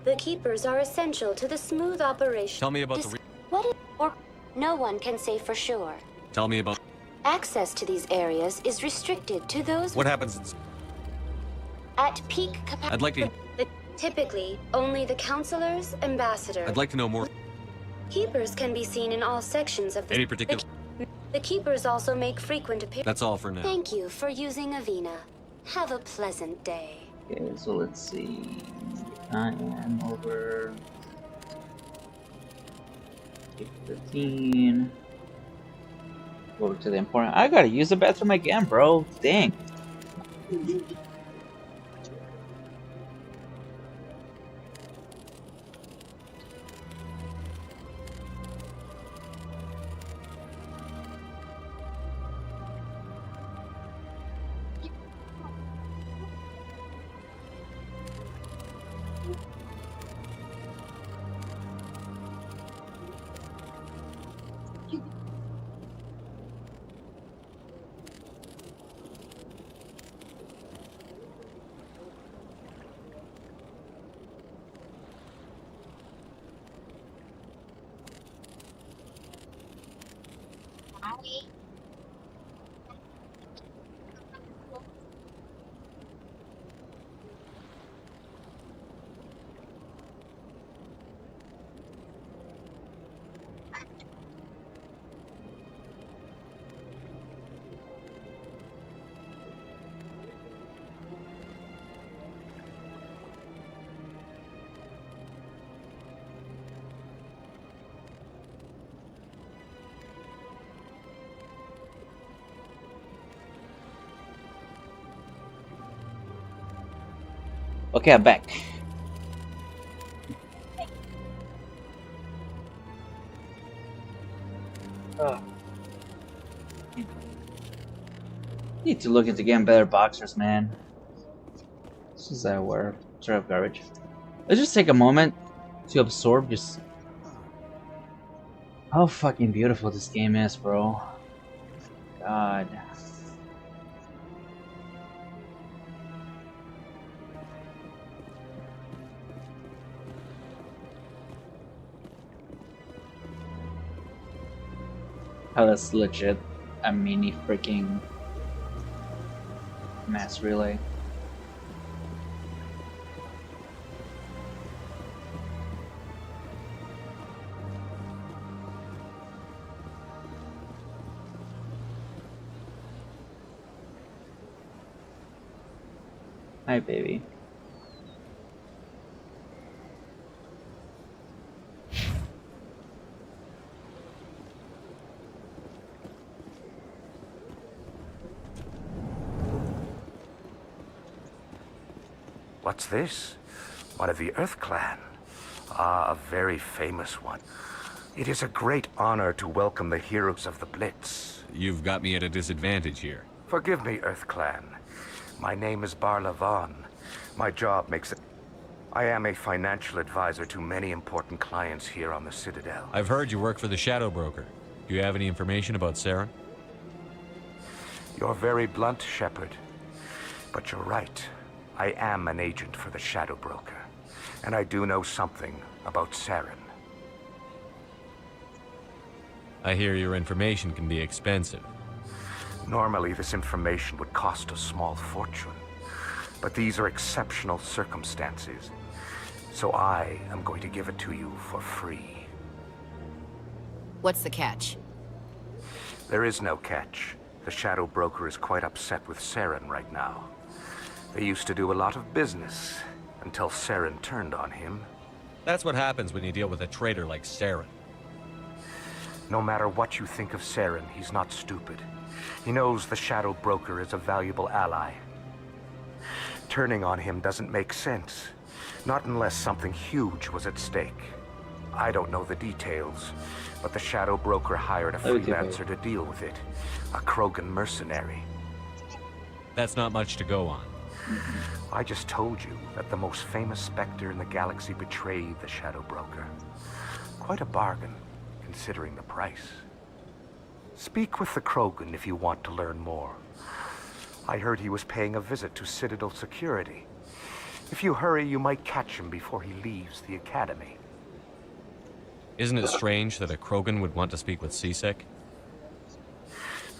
The keepers are essential to the smooth operation. Tell me about the... What is... Or... No one can say for sure. Tell me about... Access to these areas is restricted to those... What happens... At peak capacity... I'd like to... Typically, only the counselors, ambassador... I'd like to know more. Keepers can be seen in all sections of the... Any particular... The keepers also make frequent appearances. That's all for now. Thank you for using Avina. Have a pleasant day. Okay, so let's see. I am over 15. Over to the important. I gotta use the bathroom again, bro. Dang. Okay, I'm back. Need to look into getting better boxers, man. This is where sort of garbage. Let's just take a moment to absorb just how fucking beautiful this game is, bro. God. How that's legit a mini freaking mass relay. Hi, baby. What's this? One of the Earth Clan. Ah, a very famous one. It is a great honor to welcome the heroes of the Blitz. You've got me at a disadvantage here. Forgive me, Earth Clan. My name is Barla Vaughn. My job makes it... I am a financial advisor to many important clients here on the Citadel. I've heard you work for the Shadow Broker. Do you have any information about Saren? You're very blunt, Shepard. But you're right. I am an agent for the Shadow Broker. And I do know something about Saren. I hear your information can be expensive. Normally, this information would cost a small fortune. But these are exceptional circumstances. So I am going to give it to you for free. What's the catch? There is no catch. The Shadow Broker is quite upset with Saren right now. They used to do a lot of business, until Saren turned on him. That's what happens when you deal with a traitor like Saren. No matter what you think of Saren, he's not stupid. He knows the Shadow Broker is a valuable ally. Turning on him doesn't make sense. Not unless something huge was at stake. I don't know the details, but the Shadow Broker hired a freelancer to deal with it. A Krogan mercenary. That's not much to go on. I just told you that the most famous Spectre in the galaxy betrayed the Shadow Broker. Quite a bargain, considering the price. Speak with the Krogan if you want to learn more. I heard he was paying a visit to Citadel security. If you hurry, you might catch him before he leaves the Academy. Isn't it strange that a Krogan would want to speak with C-Sec?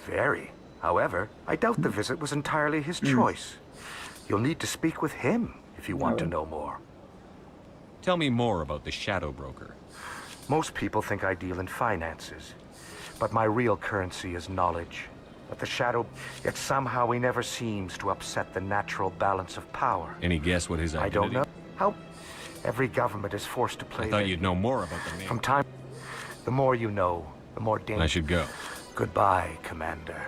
Very. However, I doubt the visit was entirely his choice. You'll need to speak with him if you want to know more. Tell me more about the Shadow Broker. Most people think I deal in finances, but my real currency is knowledge. But the Shadow, yet somehow he never seems to upset the natural balance of power. Any guess what his identity? I don't know. How? Every government is forced to play. I thought you'd know more about the name. From time, the more you know, the more dangerous. I should go. Goodbye, Commander.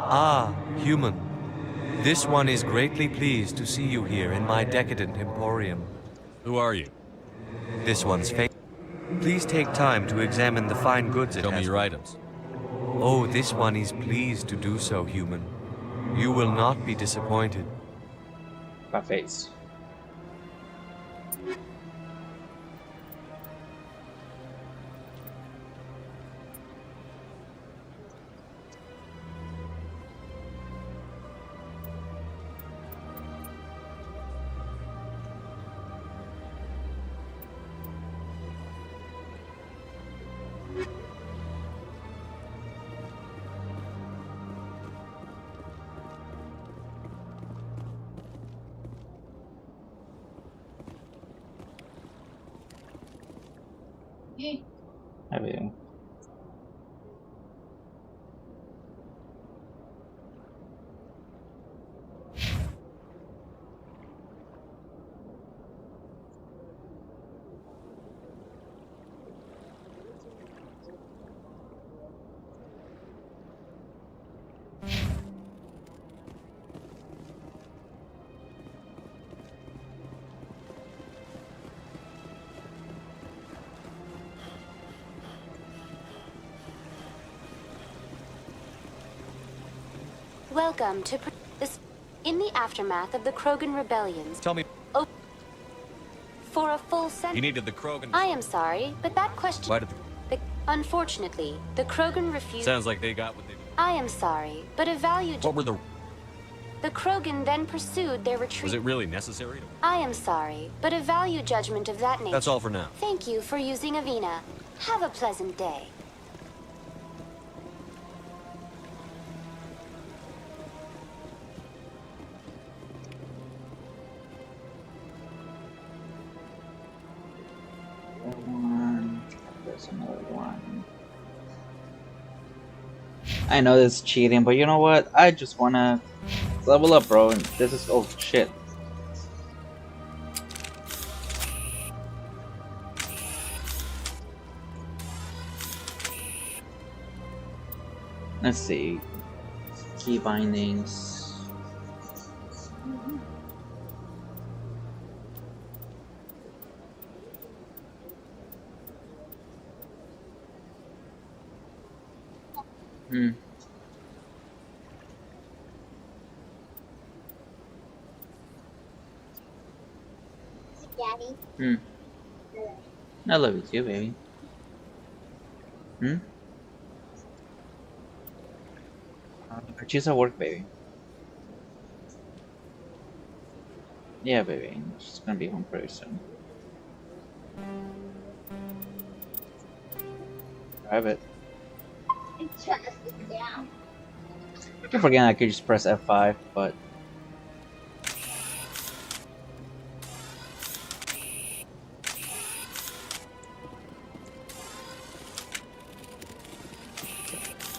Ah, human. This one is greatly pleased to see you here in my decadent emporium. Who are you? This one's fake. Please take time to examine the fine goods it has. Show me your items. Oh, this one is pleased to do so, human. You will not be disappointed. My face. baby. Welcome to this. In the aftermath of the Krogan rebellions. Tell me. Oh, for a full sentence. You needed the Krogan. I am sorry, but that question. Why did Unfortunately, the Krogan refused. Sounds like they got what they. I am sorry, but a value. What were the? The Krogan then pursued their retreat. Was it really necessary? I am sorry, but a value judgment of that nature. That's all for now. Thank you for using Avina. Have a pleasant day. There's another one. I know this is cheating, but you know what? I just wanna level up, bro. And this is oh shit. Let's see. Key bindings. Daddy. I love you too, baby. She's at work, baby. Yeah, baby. She's gonna be home pretty soon. Private. I keep forgetting I could just press F5, but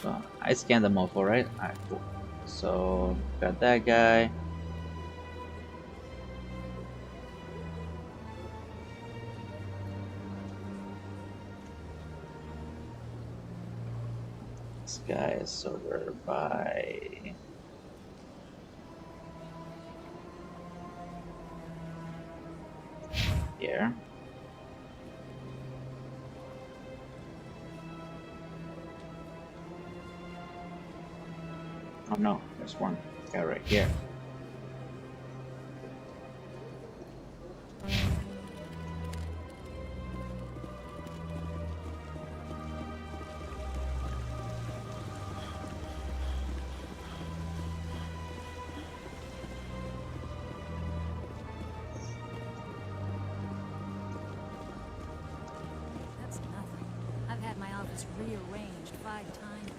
so I scanned the mofo, right? Alright, cool. So got that guy. This guy is over by here. Oh no, there's one guy right here. That's nothing. I've had my office rearranged 5 times.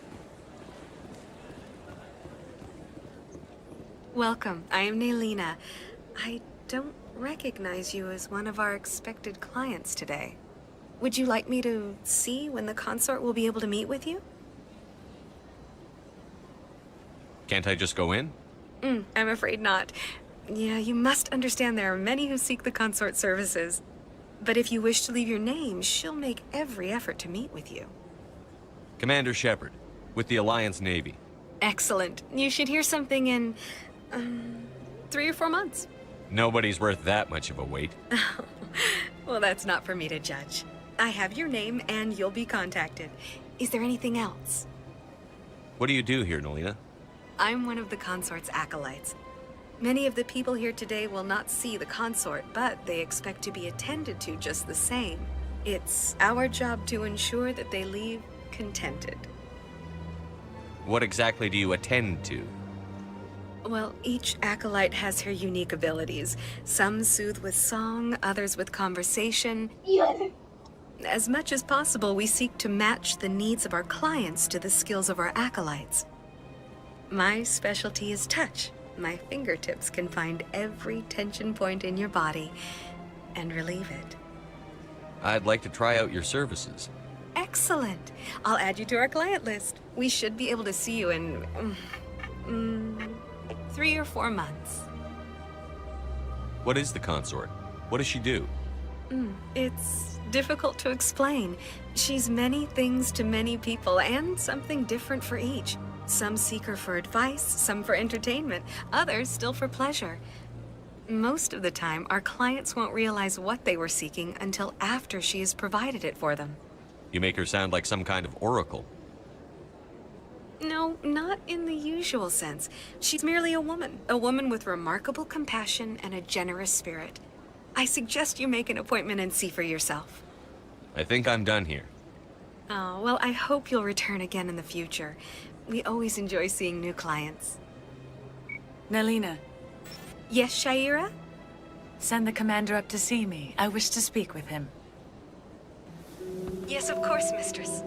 Welcome. I am Naylina. I don't recognize you as one of our expected clients today. Would you like me to see when the consort will be able to meet with you? Can't I just go in? I'm afraid not. Yeah, you must understand there are many who seek the consort services. But if you wish to leave your name, she'll make every effort to meet with you. Commander Shepard, with the Alliance Navy. Excellent. You should hear something in 3 or 4 months. Nobody's worth that much of a wait. Well, that's not for me to judge. I have your name and you'll be contacted. Is there anything else? What do you do here, Nolina? I'm one of the consort's acolytes. Many of the people here today will not see the consort, but they expect to be attended to just the same. It's our job to ensure that they leave contented. What exactly do you attend to? Well, each acolyte has her unique abilities. Some soothe with song, others with conversation. As much as possible, we seek to match the needs of our clients to the skills of our acolytes. My specialty is touch. My fingertips can find every tension point in your body and relieve it. I'd like to try out your services. Excellent. I'll add you to our client list. We should be able to see you in 3 or 4 months. What is the consort? What does she do? It's difficult to explain. She's many things to many people, and something different for each. Some seek her for advice, some for entertainment, others still for pleasure. Most of the time, our clients won't realize what they were seeking until after she has provided it for them. You make her sound like some kind of oracle. No, not in the usual sense. She's merely a woman with remarkable compassion and a generous spirit. I suggest you make an appointment and see for yourself. I think I'm done here. Oh, well, I hope you'll return again in the future. We always enjoy seeing new clients. Nalina. Yes, Shaira? Send the commander up to see me. I wish to speak with him. Yes, of course, mistress.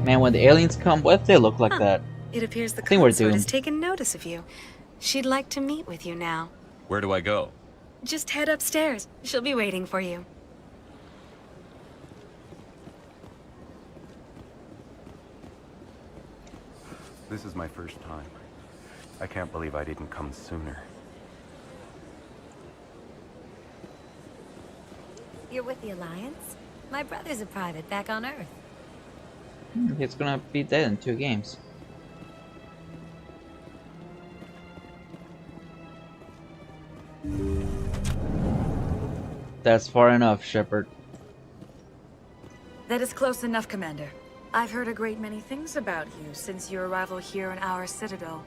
Man, when the aliens come, what if they look like that? It appears the I think we're consort has doomed. taken notice of you. She'd like to meet with you now. Where do I go? Just head upstairs. She'll be waiting for you. This is my first time. I can't believe I didn't come sooner. You're with the Alliance? My brother's a private back on Earth. It's gonna be dead in 2 games. That's far enough, Shepard. That is close enough, Commander. I've heard a great many things about you since your arrival here in our citadel.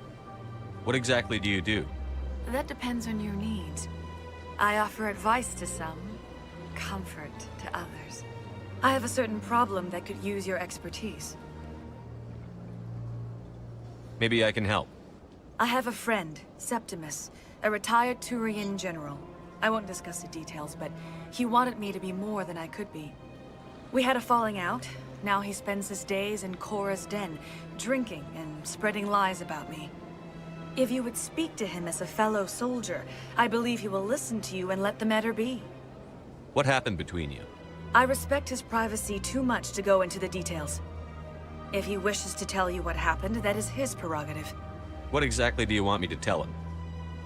What exactly do you do? That depends on your needs. I offer advice to some, comfort to others. I have a certain problem that could use your expertise. Maybe I can help. I have a friend, Septimus, a retired Turian general. I won't discuss the details, but he wanted me to be more than I could be. We had a falling out. Now he spends his days in Korra's den, drinking and spreading lies about me. If you would speak to him as a fellow soldier, I believe he will listen to you and let the matter be. What happened between you? I respect his privacy too much to go into the details. If he wishes to tell you what happened, that is his prerogative. What exactly do you want me to tell him?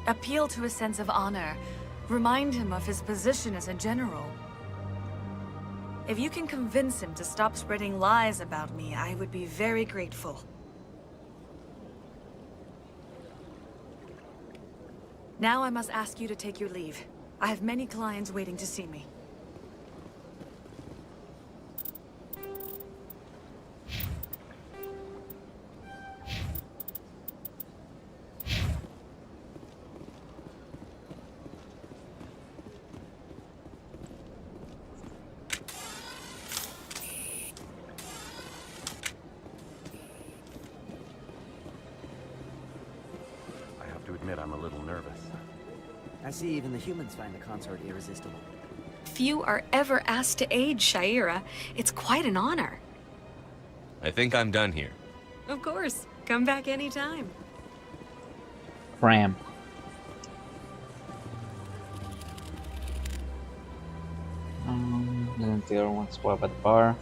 Appeal to his sense of honor. Remind him of his position as a general. If you can convince him to stop spreading lies about me, I would be very grateful. Now I must ask you to take your leave. I have many clients waiting to see me. I have to admit I'm a little nervous. I see even the humans find the consort irresistible. Few are ever asked to aid Shaira. It's quite an honor. I think I'm done here. Of course. Come back anytime. Cram. Then the other one swap at the bar.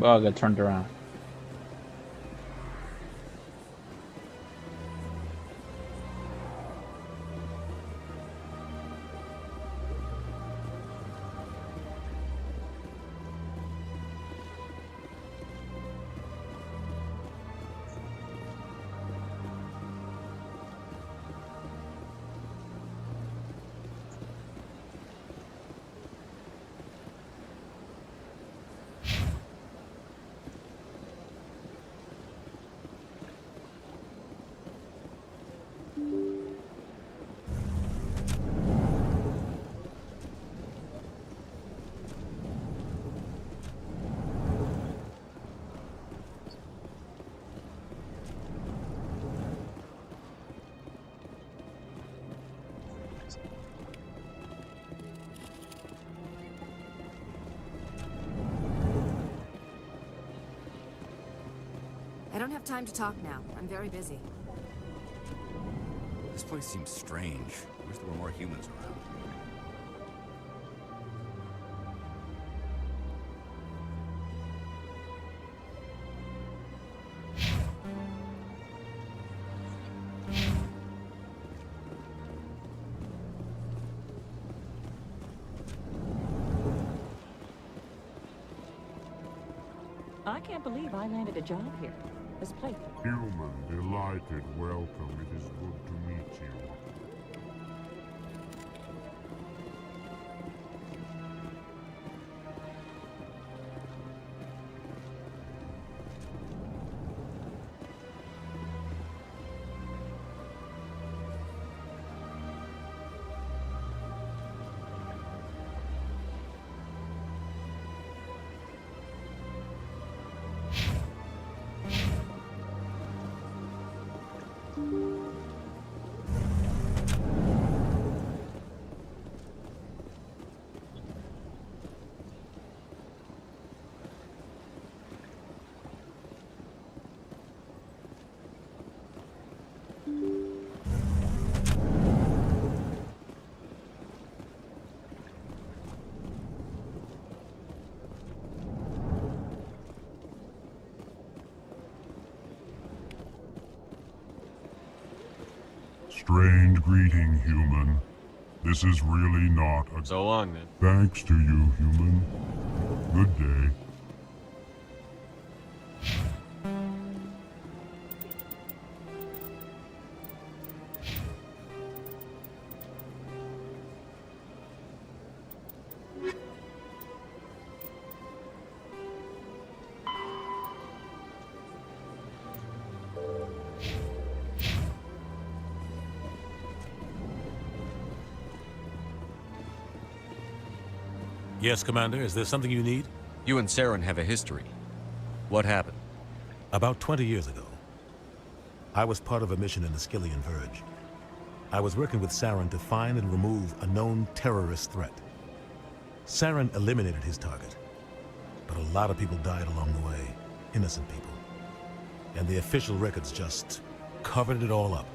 Oh, I got turned around. I don't have time to talk now. I'm very busy. This place seems strange. I wish there were more humans around. I can't believe I landed a job here. This place. Human, delighted, welcome. It is good to meet you. Strange greeting, human. This is really not a... So long, then. Thanks to you, human. Good day. Yes, Commander. Is there something you need? You and Saren have a history. What happened? About 20 years ago, I was part of a mission in the Skillian Verge. I was working with Saren to find and remove a known terrorist threat. Saren eliminated his target, but a lot of people died along the way, innocent people. And the official records just covered it all up.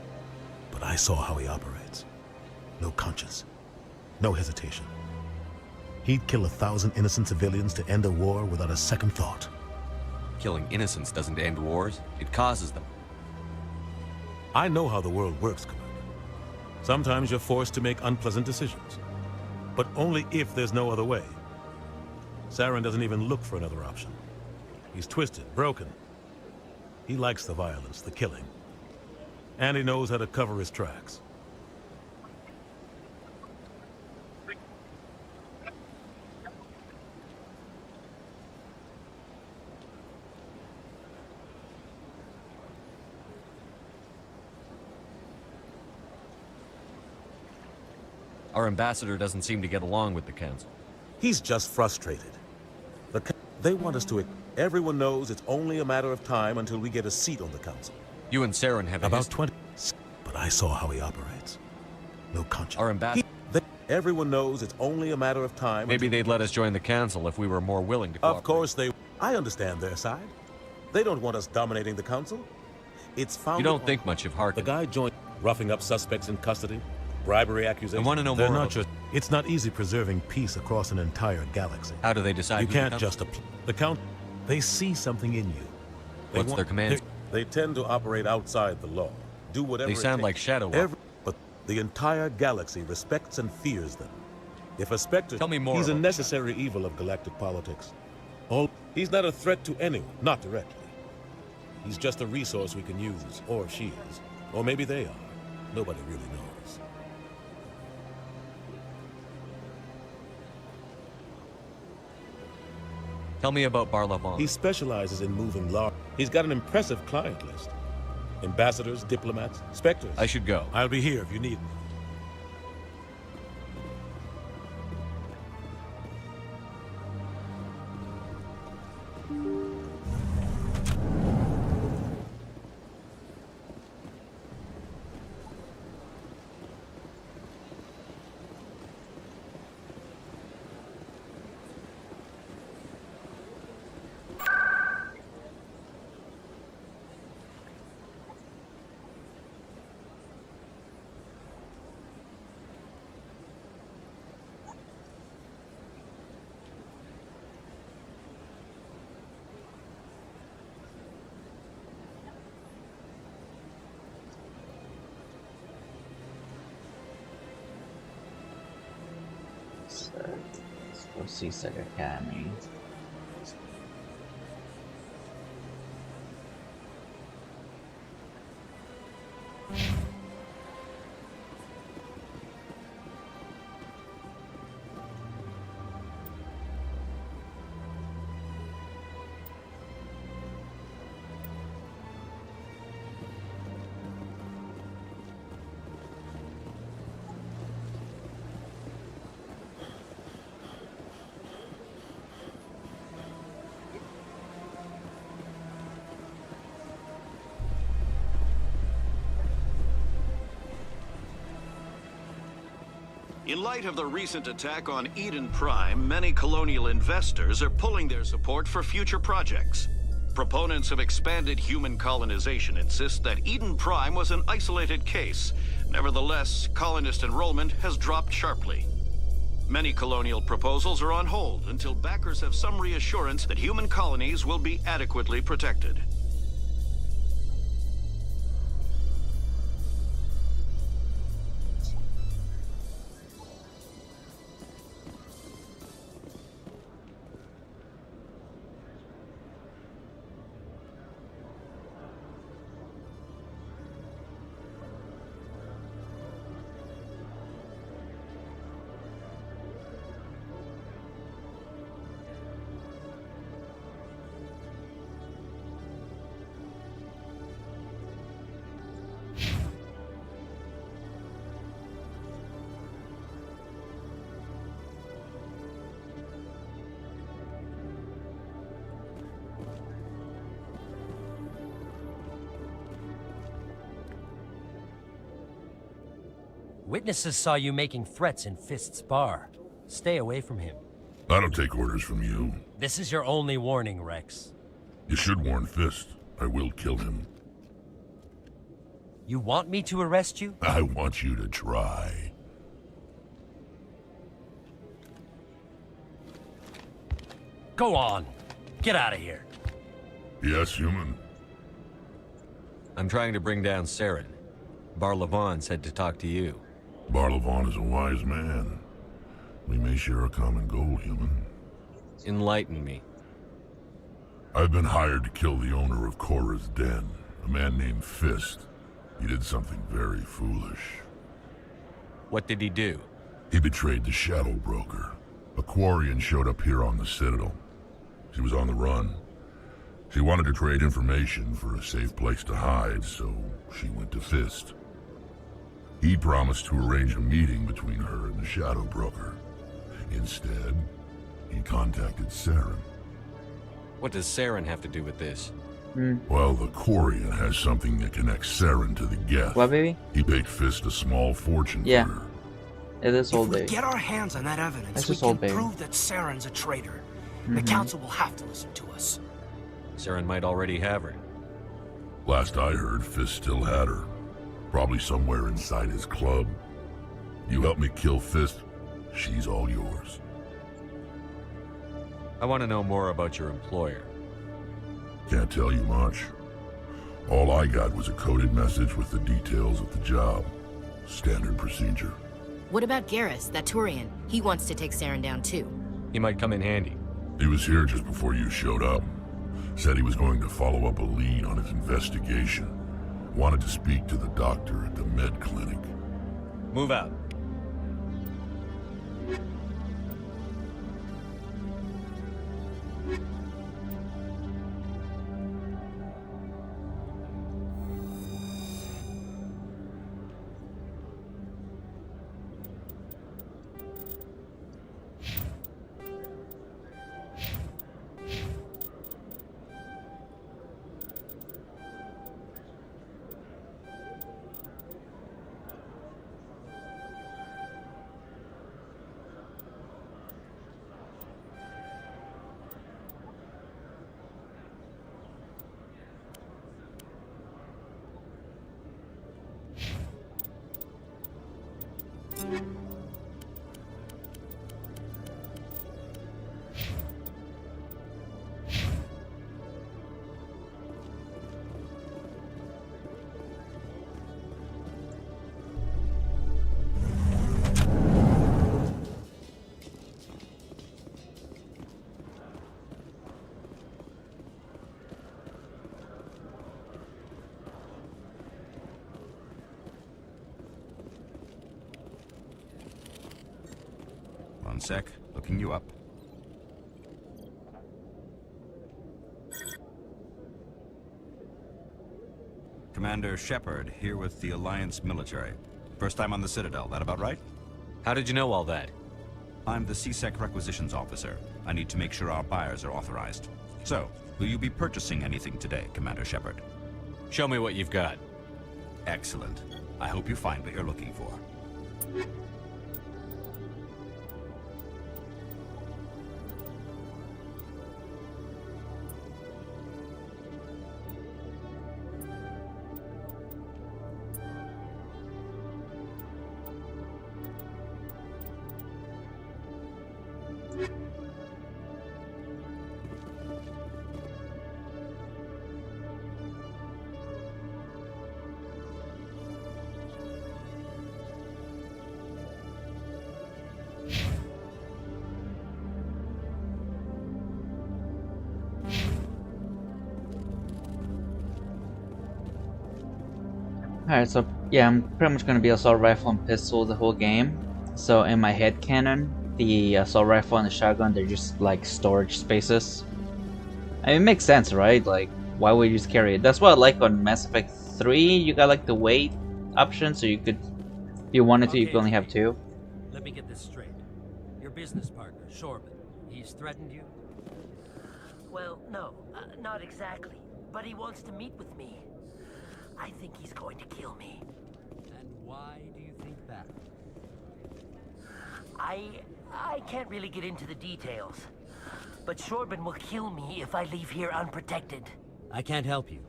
But I saw how he operates. No conscience, no hesitation. He'd kill 1,000 innocent civilians to end a war without a second thought. Killing innocents doesn't end wars, it causes them. I know how the world works, Commander. Sometimes you're forced to make unpleasant decisions, but only if there's no other way. Saren doesn't even look for another option. He's twisted, broken. He likes the violence, the killing. And he knows how to cover his tracks. Our ambassador doesn't seem to get along with the council. He's just frustrated. They want us to... Everyone knows it's only a matter of time until we get a seat on the council. You and Saren have about 20... But I saw how he operates. No conscience. Our ambassador... Everyone knows it's only a matter of time... Maybe they'd let us join the council if we were more willing to cooperate. Of course they... I understand their side. They don't want us dominating the council. It's founded... You don't think much of Harkin. The guy joined... Roughing up suspects in custody. Bribery accusations. I want to know They're more. Not just. It's not easy preserving peace across an entire galaxy. How do they decide? You can't just the count. They see something in you. What's their command? They tend to operate outside the law. Do whatever. They sound like shadow. But the entire galaxy respects and fears them. If a Spectre, tell me more. He's a necessary evil of galactic politics. He's not a threat to anyone, not directly. He's just a resource we can use, or she is, or maybe they are. Nobody really knows. Tell me about Barlavon. He specializes in moving large. He's got an impressive client list. Ambassadors, diplomats, specters. I should go. I'll be here if you need me. Let's go C-Sec Academy. In light of the recent attack on Eden Prime, many colonial investors are pulling their support for future projects. Proponents of expanded human colonization insist that Eden Prime was an isolated case. Nevertheless, colonist enrollment has dropped sharply. Many colonial proposals are on hold until backers have some reassurance that human colonies will be adequately protected. Witnesses saw you making threats in Fist's bar. Stay away from him. I don't take orders from you. This is your only warning, Rex. You should warn Fist. I will kill him. You want me to arrest you? I want you to try. Go on. Get out of here. Yes, human. I'm trying to bring down Saren. Barlavon said to talk to you. Barlavon is a wise man. We may share a common goal, human. Enlighten me. I've been hired to kill the owner of Cora's Den, a man named Fist. He did something very foolish. What did he do? He betrayed the Shadow Broker. A Quarian showed up here on the Citadel. She was on the run. She wanted to trade information for a safe place to hide, so she went to Fist. He promised to arrange a meeting between her and the Shadow Broker. Instead, he contacted Saren. What does Saren have to do with this? Well, the Quarian has something that connects Saren to the Geth. What, baby? He paid Fist a small fortune Yeah. for her. It is old If we baby. get our hands on that evidence, That's we just can old baby. prove that Saren's a traitor. The council will have to listen to us. Saren might already have her. Last I heard, Fist still had her. Probably somewhere inside his club. You help me kill Fist, she's all yours. I want to know more about your employer. Can't tell you much. All I got was a coded message with the details of the job. Standard procedure. What about Garrus, that Turian? He wants to take Saren down too. He might come in handy. He was here just before you showed up. Said he was going to follow up a lead on his investigation. Wanted to speak to the doctor at the med clinic. Move out. sec. Looking you up. Commander Shepard, here with the Alliance military. First time on the Citadel, that about right? How did you know all that? I'm the CSEC requisitions officer. I need to make sure our buyers are authorized. So, will you be purchasing anything today, Commander Shepard? Show me what you've got. Excellent. I hope you find what you're looking for. Alright, so yeah, I'm pretty much going to be assault rifle and pistol the whole game. So in my head canon, the assault rifle and the shotgun, they're just like storage spaces. I mean, it makes sense, right? Like, why would you just carry it? That's what I like on Mass Effect 3. You got like the weight option, so you could, if you wanted to, you could only have 2. Let me get this straight. Your business partner, Shorban, he's threatened you? Well, no, not exactly. But he wants to meet with me. I think he's going to kill me. And why do you think that? I can't really get into the details. But Shorban will kill me if I leave here unprotected. I can't help you.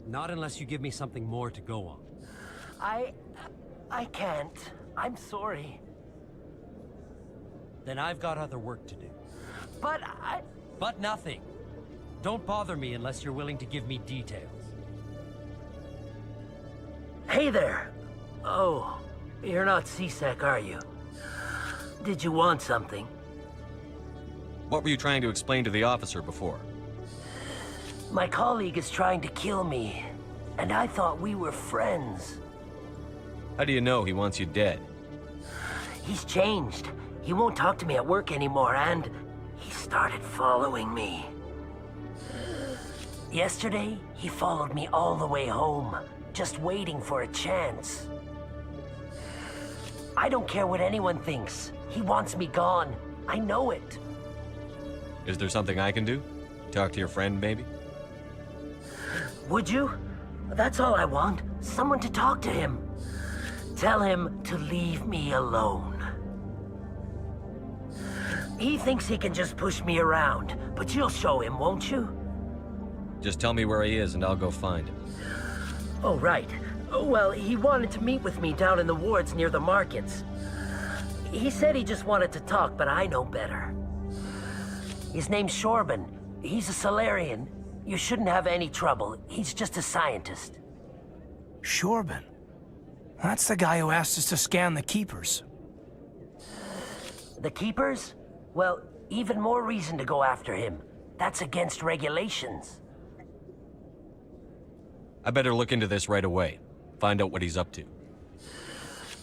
Not unless you give me something more to go on. I can't. I'm sorry. Then I've got other work to do. But But nothing. Don't bother me unless you're willing to give me details. Hey there! Oh, you're not CSEC, are you? Did you want something? What were you trying to explain to the officer before? My colleague is trying to kill me, and I thought we were friends. How do you know he wants you dead? He's changed. He won't talk to me at work anymore, and he started following me. Yesterday, he followed me all the way home, just waiting for a chance. I don't care what anyone thinks. He wants me gone. I know it. Is there something I can do? Talk to your friend, maybe? Would you? That's all I want. Someone to talk to him. Tell him to leave me alone. He thinks he can just push me around, but you'll show him, won't you? Just tell me where he is and I'll go find him. Oh, right. Well, he wanted to meet with me down in the wards near the markets. He said he just wanted to talk, but I know better. His name's Shorban. He's a Solarian. You shouldn't have any trouble. He's just a scientist. Shorban? That's the guy who asked us to scan the Keepers. The Keepers? Well, even more reason to go after him. That's against regulations. I better look into this right away. Find out what he's up to.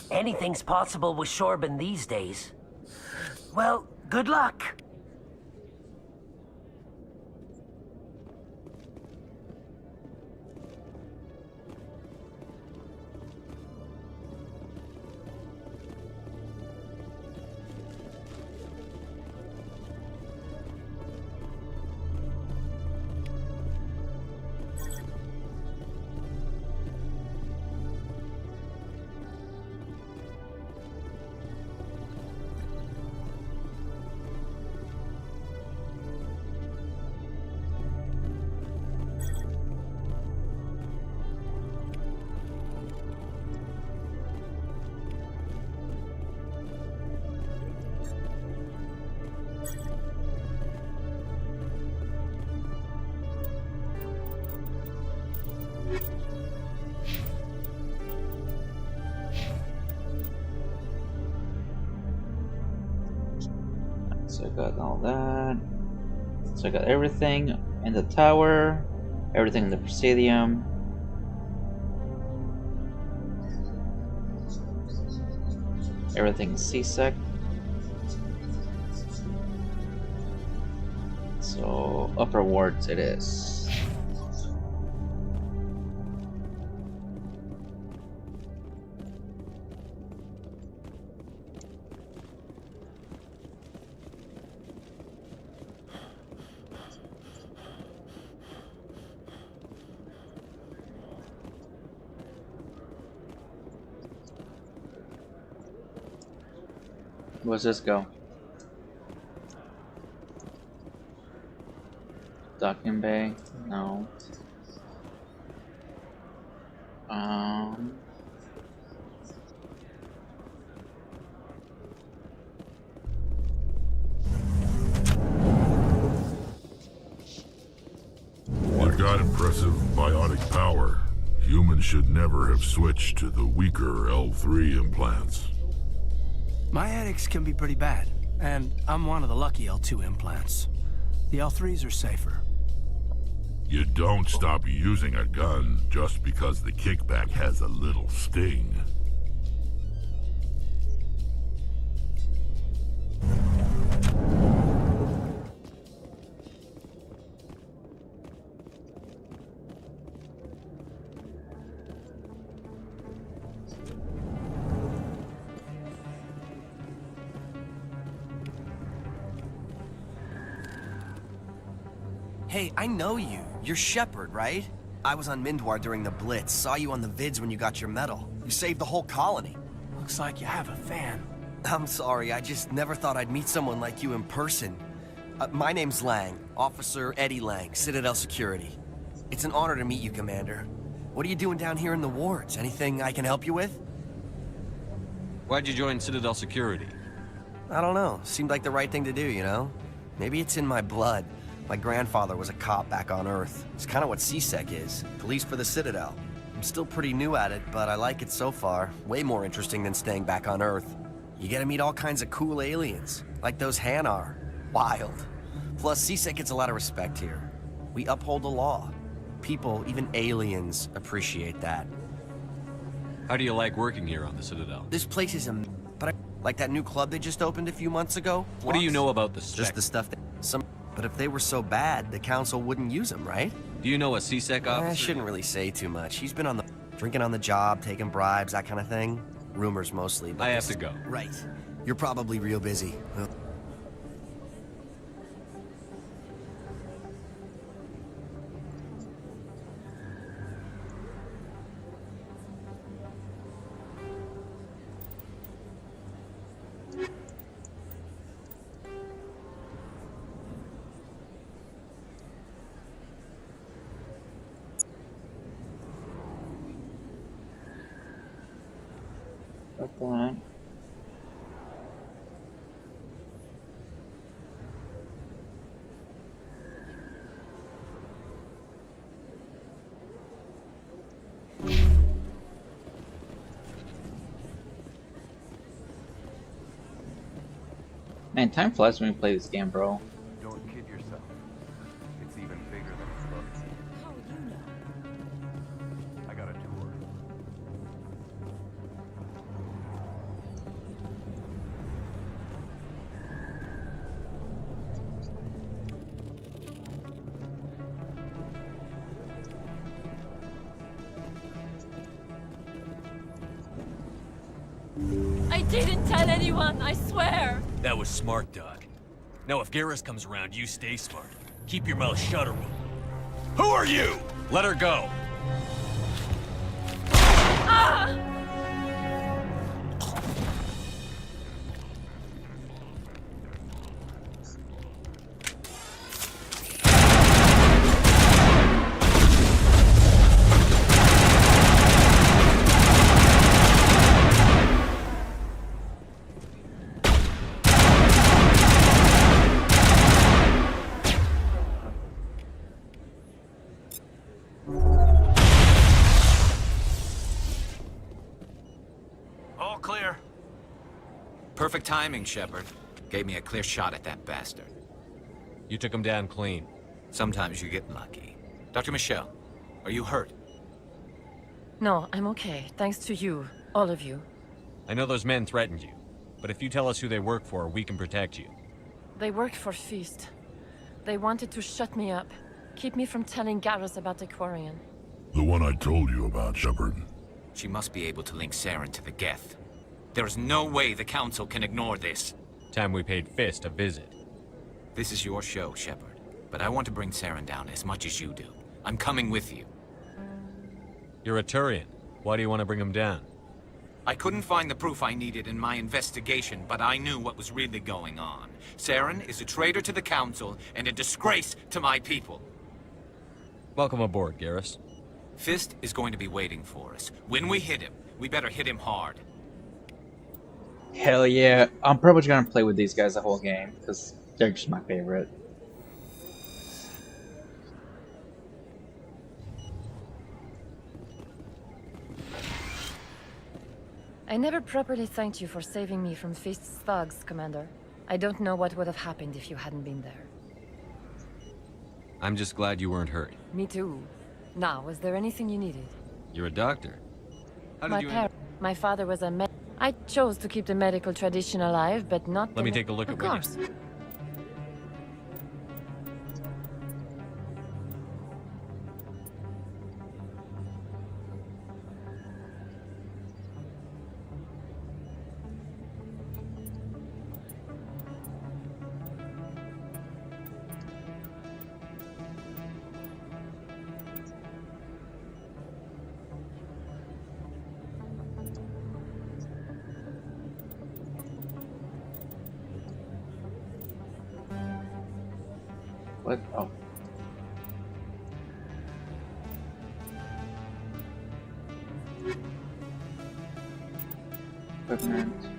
Anything's possible with Shorban these days. Well, good luck. So I got all that. So I got everything in the tower, everything in the Presidium. Everything CSEC. So upper wards it is. Where's this go? Docking bay? No. You've got impressive biotic power. Humans should never have switched to the weaker L3 implants. My headaches can be pretty bad, and I'm one of the lucky L2 implants. The L3s are safer. You don't stop using a gun just because the kickback has a little sting. Hey, I know you. You're Shepard, right? I was on Mindwar during the Blitz. Saw you on the vids when you got your medal. You saved the whole colony. Looks like you have a fan. I'm sorry, I just never thought I'd meet someone like you in person. My name's Lang, Officer Eddie Lang, Citadel Security. It's an honor to meet you, Commander. What are you doing down here in the wards? Anything I can help you with? Why'd you join Citadel Security? I don't know. Seemed like the right thing to do, you know? Maybe it's in my blood. My grandfather was a cop back on Earth. It's kind of what CSEC is. Police for the Citadel. I'm still pretty new at it, but I like it so far. Way more interesting than staying back on Earth. You get to meet all kinds of cool aliens, like those Hanar. Wild. Plus, CSEC gets a lot of respect here. We uphold the law. People, even aliens, appreciate that. How do you like working here on the Citadel? This place is like that new club they just opened a few months ago. What do you know about the Just the stuff that But if they were so bad, the council wouldn't use them, right? Do you know a CSEC officer? I shouldn't really say too much. He's been on the drinking on the job, taking bribes, that kind of thing. Rumors mostly, but I have to go. Right. You're probably real busy. Okay. Man, time flies when we play this game, bro. Don't kid yourself. It's even bigger than it looks. How would you know? I got a tour. I didn't tell anyone, I swear! That was smart, Doc. Now if Garrus comes around, you stay smart. Keep your mouth shut or we'll... Who are you? Let her go. Ah! All clear. Perfect timing, Shepard. Gave me a clear shot at that bastard. You took him down clean. Sometimes you get lucky. Dr. Michelle, are you hurt? No, I'm okay. Thanks to you. All of you. I know those men threatened you, but if you tell us who they work for, we can protect you. They work for Feast. They wanted to shut me up. Keep me from telling Garrus about the Quarian. The one I told you about, Shepard. She must be able to link Saren to the Geth. There is no way the Council can ignore this. Time we paid Fist a visit. This is your show, Shepard. But I want to bring Saren down as much as you do. I'm coming with you. You're a Turian. Why do you want to bring him down? I couldn't find the proof I needed in my investigation, but I knew what was really going on. Saren is a traitor to the Council and a disgrace to my people. Welcome aboard, Garrus. Fist is going to be waiting for us. When we hit him, we better hit him hard. Hell yeah. I'm probably gonna play with these guys the whole game, because they're just my favorite. I never properly thanked you for saving me from Fist's thugs, Commander. I don't know what would have happened if you hadn't been there. I'm just glad you weren't hurt. Me too. Now, was there anything you needed? You're a doctor. How did you end up? My father was a I chose to keep the medical tradition alive, but not Let me take a look at what you... Of course. What? Oh. Equipment.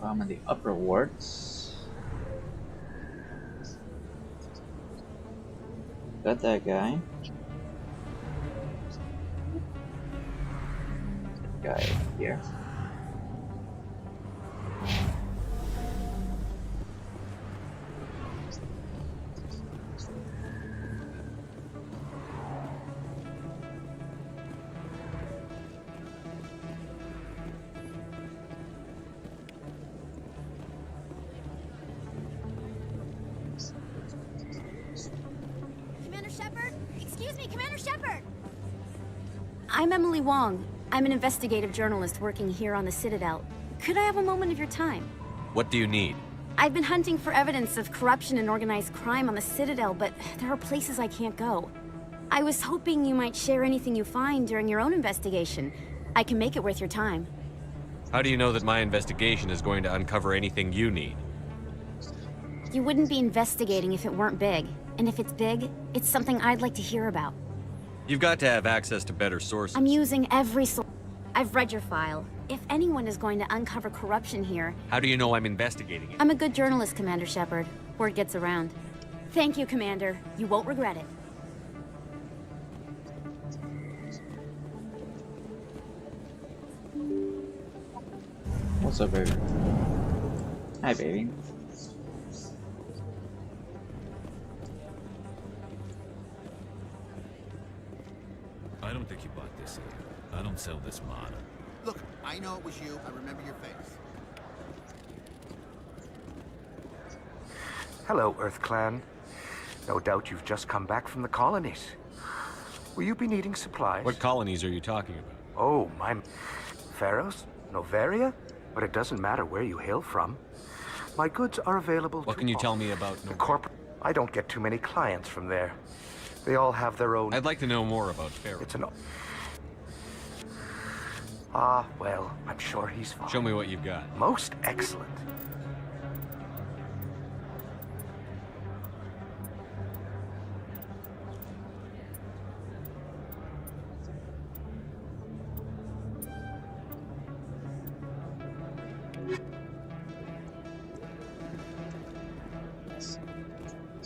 I'm in the upper wards. Got that guy. Guy here. I'm Emily Wong. I'm an investigative journalist working here on the Citadel. Could I have a moment of your time? What do you need? I've been hunting for evidence of corruption and organized crime on the Citadel, but there are places I can't go. I was hoping you might share anything you find during your own investigation. I can make it worth your time. How do you know that my investigation is going to uncover anything you need? You wouldn't be investigating if it weren't big. And if it's big, it's something I'd like to hear about. You've got to have access to better sources. I'm using every source. I've read your file. If anyone is going to uncover corruption here... How do you know I'm investigating it? I'm a good journalist, Commander Shepard. Word gets around. Thank you, Commander. You won't regret it. What's up, baby? Hi, baby. I don't think you bought this here. I don't sell this mod. Look, I know it was you. I remember your face. Hello, Earth Clan. No doubt you've just come back from the colonies. Will you be needing supplies? What colonies are you talking about? Oh, my... Pharos? Novaria? But it doesn't matter where you hail from. My goods are available What can you tell me about the corporate? I don't get too many clients from there. They all have their own... I'd like to know more about Pharos. It's an... Ah, well, I'm sure he's fine. Show me what you've got. Most excellent.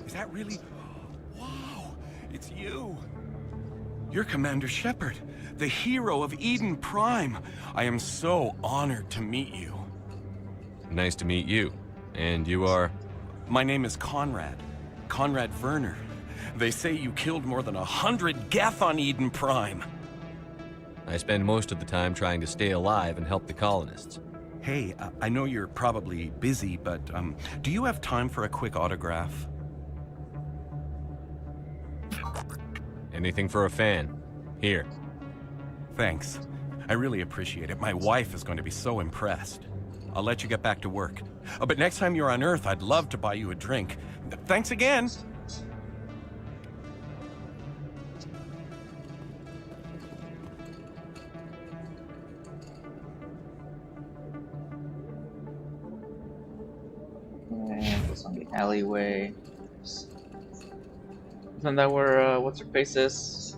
Is that really... Wow, it's you. You're Commander Shepard, the hero of Eden Prime. I am so honored to meet you. Nice to meet you. And you are? My name is Conrad. Conrad Werner. They say you killed more than 100 Geth on Eden Prime. I spend most of the time trying to stay alive and help the colonists. Hey, I know you're probably busy, but do you have time for a quick autograph? Anything for a fan. Here. Thanks. I really appreciate it. My wife is going to be so impressed. I'll let you get back to work. But next time you're on Earth, I'd love to buy you a drink. Thanks again! And this on the alleyway. Isn't that where, what's her face is?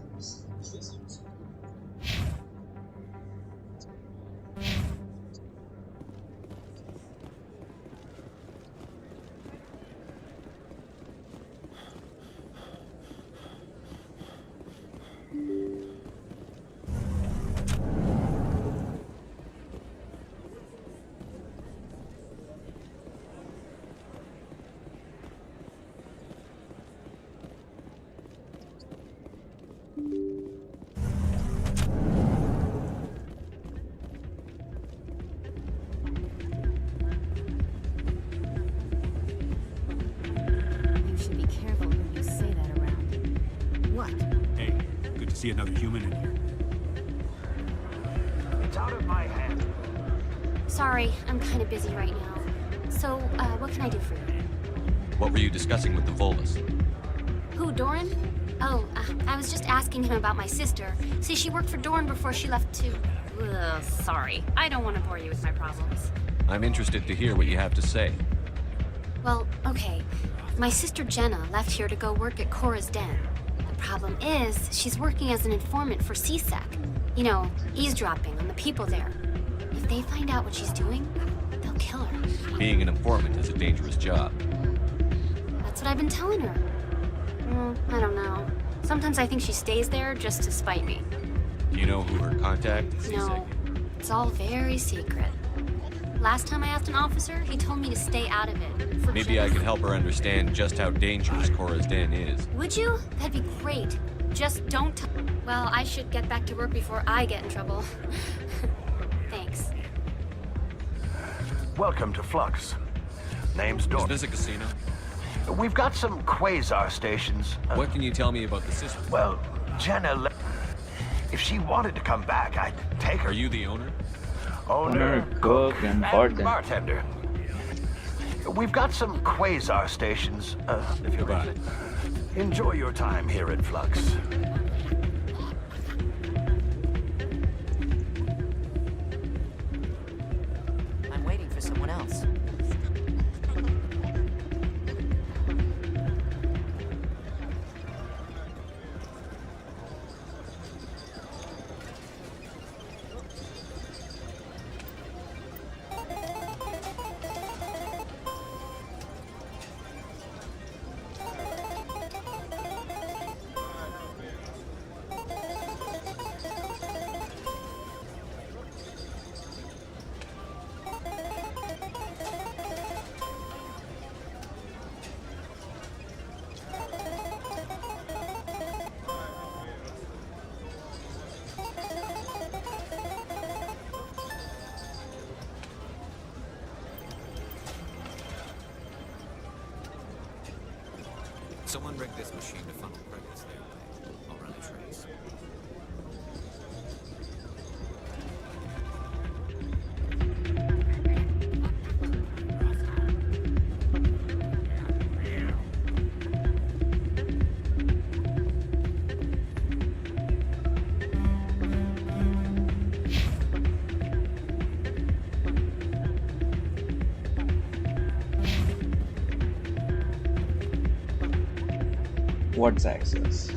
See another human in here. It's out of my hand. Sorry, I'm kind of busy right now. So, what can I do for you? What were you discussing with the Volus? Who, Doran? Oh, I was just asking him about my sister. See, she worked for Doran before she left to... Ugh, sorry. I don't want to bore you with my problems. I'm interested to hear what you have to say. Well, okay. My sister Jenna left here to go work at Cora's Den. Problem is, she's working as an informant for CSEC. You know, eavesdropping on the people there. If they find out what she's doing, they'll kill her. Being an informant is a dangerous job. That's what I've been telling her. I don't know. Sometimes I think she stays there just to spite me. Do you know who her contact at CSEC? No, it's all very secret. Last time I asked an officer, he told me to stay out of it. Maybe I could help her understand just how dangerous Cora's Den is. Would you? That'd be great. Just don't Well, I should get back to work before I get in trouble. Thanks. Welcome to Flux. Name's Doran. Is this a casino? We've got some quasar stations. What can you tell me about the system? Well, Jenna if she wanted to come back, I'd take her. Are you the owner? Owner, cook, and bartender. We've got some quasar stations, if you're Goodbye. Enjoy your time here at Flux. I'm waiting for someone else. Someone rigged this machine to funnel credits their way. I'll run a trace. Wards access.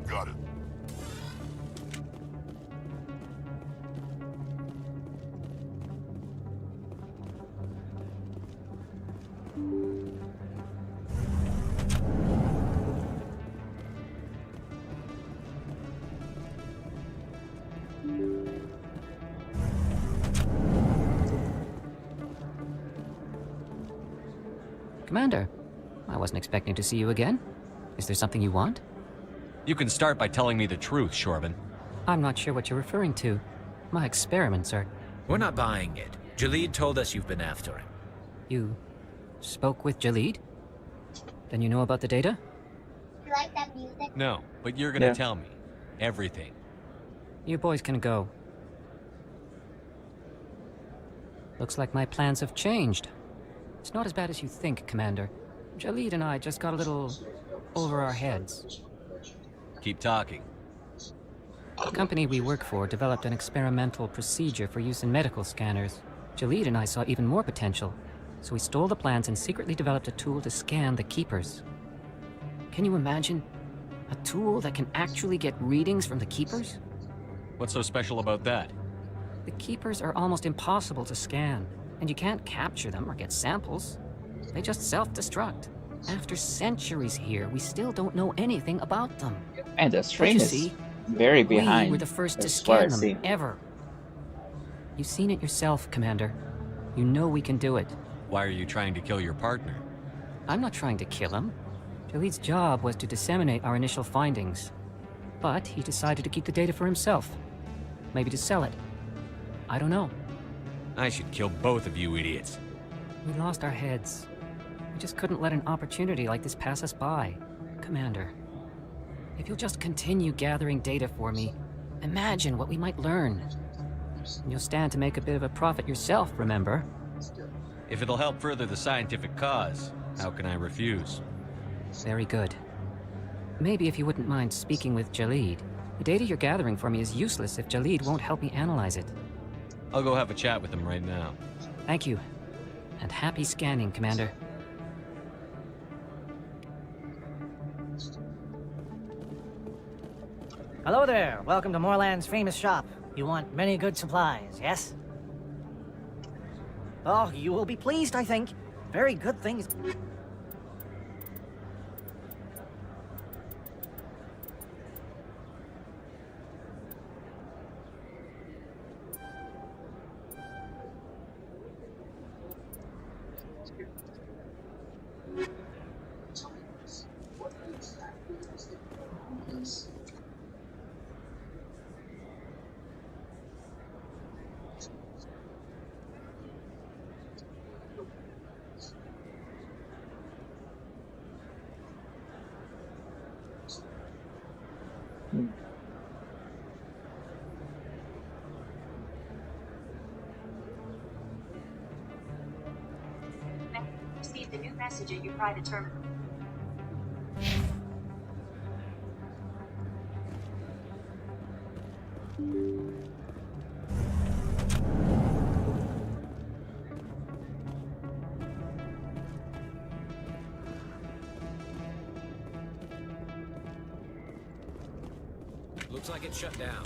Got it. Commander, I wasn't expecting to see you again. Is there something you want? You can start by telling me the truth, Shorban. I'm not sure what you're referring to. My experiments are... We're not buying it. Jalid told us you've been after him. You spoke with Jalid? Then you know about the data? You like that music? No, but you're gonna tell me. Everything. You boys can go. Looks like my plans have changed. It's not as bad as you think, Commander. Jalid and I just got a little over our heads. Keep talking. The company we work for developed an experimental procedure for use in medical scanners. Jalid and I saw even more potential, so we stole the plans and secretly developed a tool to scan the Keepers. Can you imagine? A tool that can actually get readings from the Keepers? What's so special about that? The Keepers are almost impossible to scan, and you can't capture them or get samples. They just self-destruct. After centuries here, we still don't know anything about them. And the strain is see, very behind. we were the first to as far scan as them ever. You've seen it yourself, Commander. You know we can do it. Why are you trying to kill your partner? I'm not trying to kill him. Jalid's job was to disseminate our initial findings. But he decided to keep the data for himself. Maybe to sell it. I don't know. I should kill both of you idiots. We lost our heads. We just couldn't let an opportunity like this pass us by. Commander, if you'll just continue gathering data for me, imagine what we might learn. And you'll stand to make a bit of a profit yourself, remember? If it'll help further the scientific cause, how can I refuse? Very good. Maybe if you wouldn't mind speaking with Jalid. The data you're gathering for me is useless if Jalid won't help me analyze it. I'll go have a chat with him right now. Thank you. And happy scanning, Commander. Hello there. Welcome to Moorland's famous shop. You want many good supplies, yes? Oh, you will be pleased, I think. Very good things. Received a new message at your private terminal. Looks like it's shut down.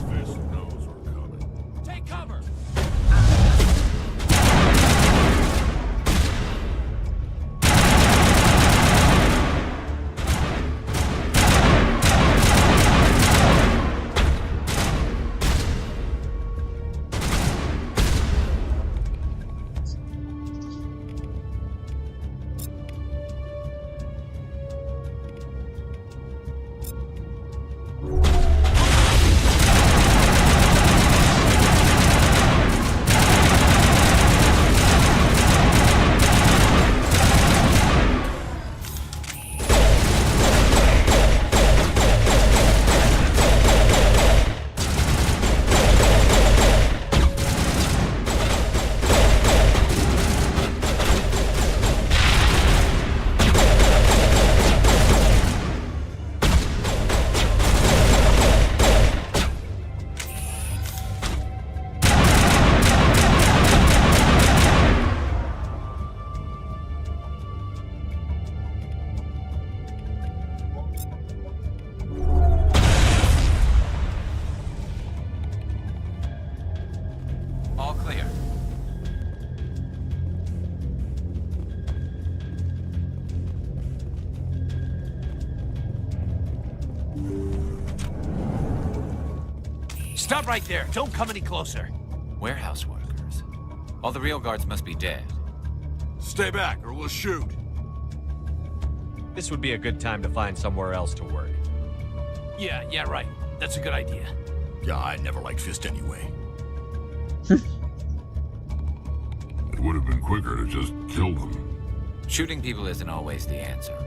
Fist knows we're coming. Take cover! Stop right there. Don't come any closer. Warehouse workers. All the real guards must be dead. Stay back, or we'll shoot. This would be a good time to find somewhere else to work. Yeah, right. That's a good idea. Yeah, I never liked Fist anyway. It would have been quicker to just kill them. Shooting people isn't always the answer.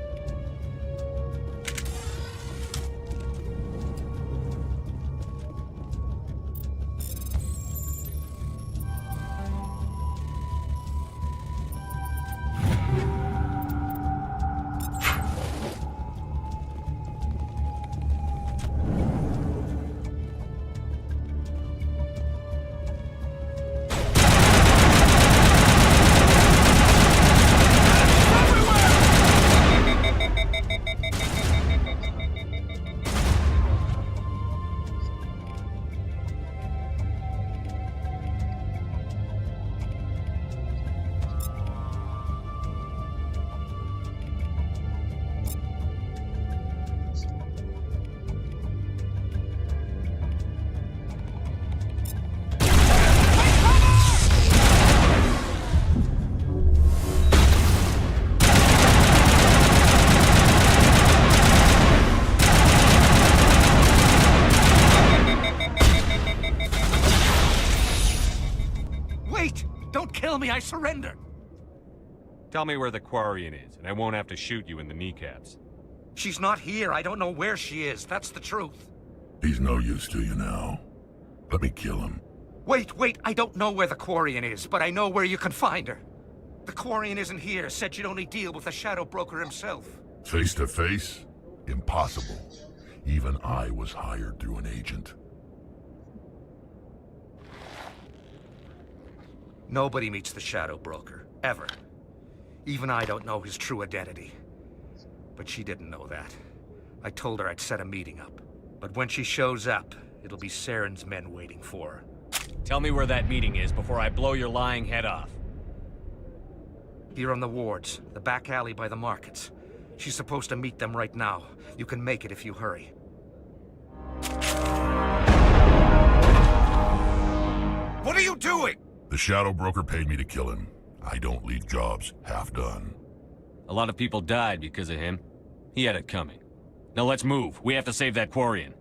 Kill me, I surrender. Tell me where the Quarian is, and I won't have to shoot you in the kneecaps. She's not here. I don't know where she is. That's the truth. He's no use to you now. Let me kill him. Wait. I don't know where the Quarian is, but I know where you can find her. The Quarian isn't here. Said you'd only deal with the Shadow Broker himself. Face to face? Impossible. Even I was hired through an agent. Nobody meets the Shadow Broker, ever. Even I don't know his true identity. But she didn't know that. I told her I'd set a meeting up. But when she shows up, it'll be Saren's men waiting for her. Tell me where that meeting is before I blow your lying head off. Here on the wards, the back alley by the markets. She's supposed to meet them right now. You can make it if you hurry. What are you doing? The Shadow Broker paid me to kill him. I don't leave jobs half done. A lot of people died because of him. He had it coming. Now let's move. We have to save that Quarian.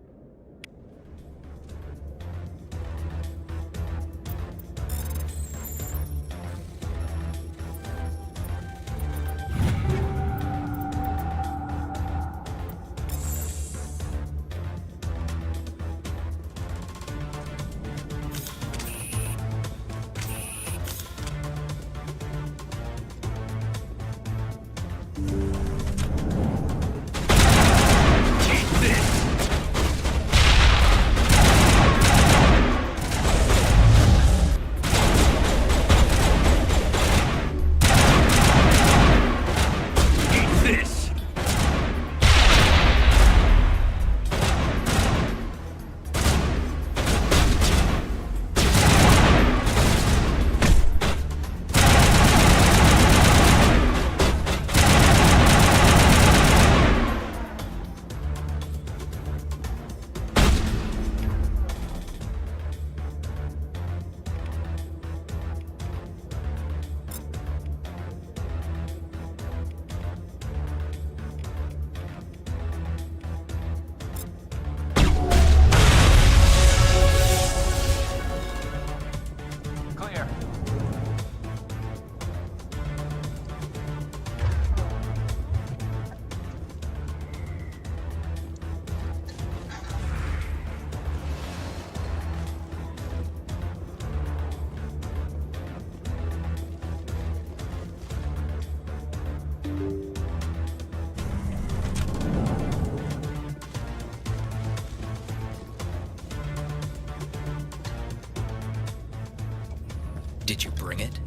Did you bring it?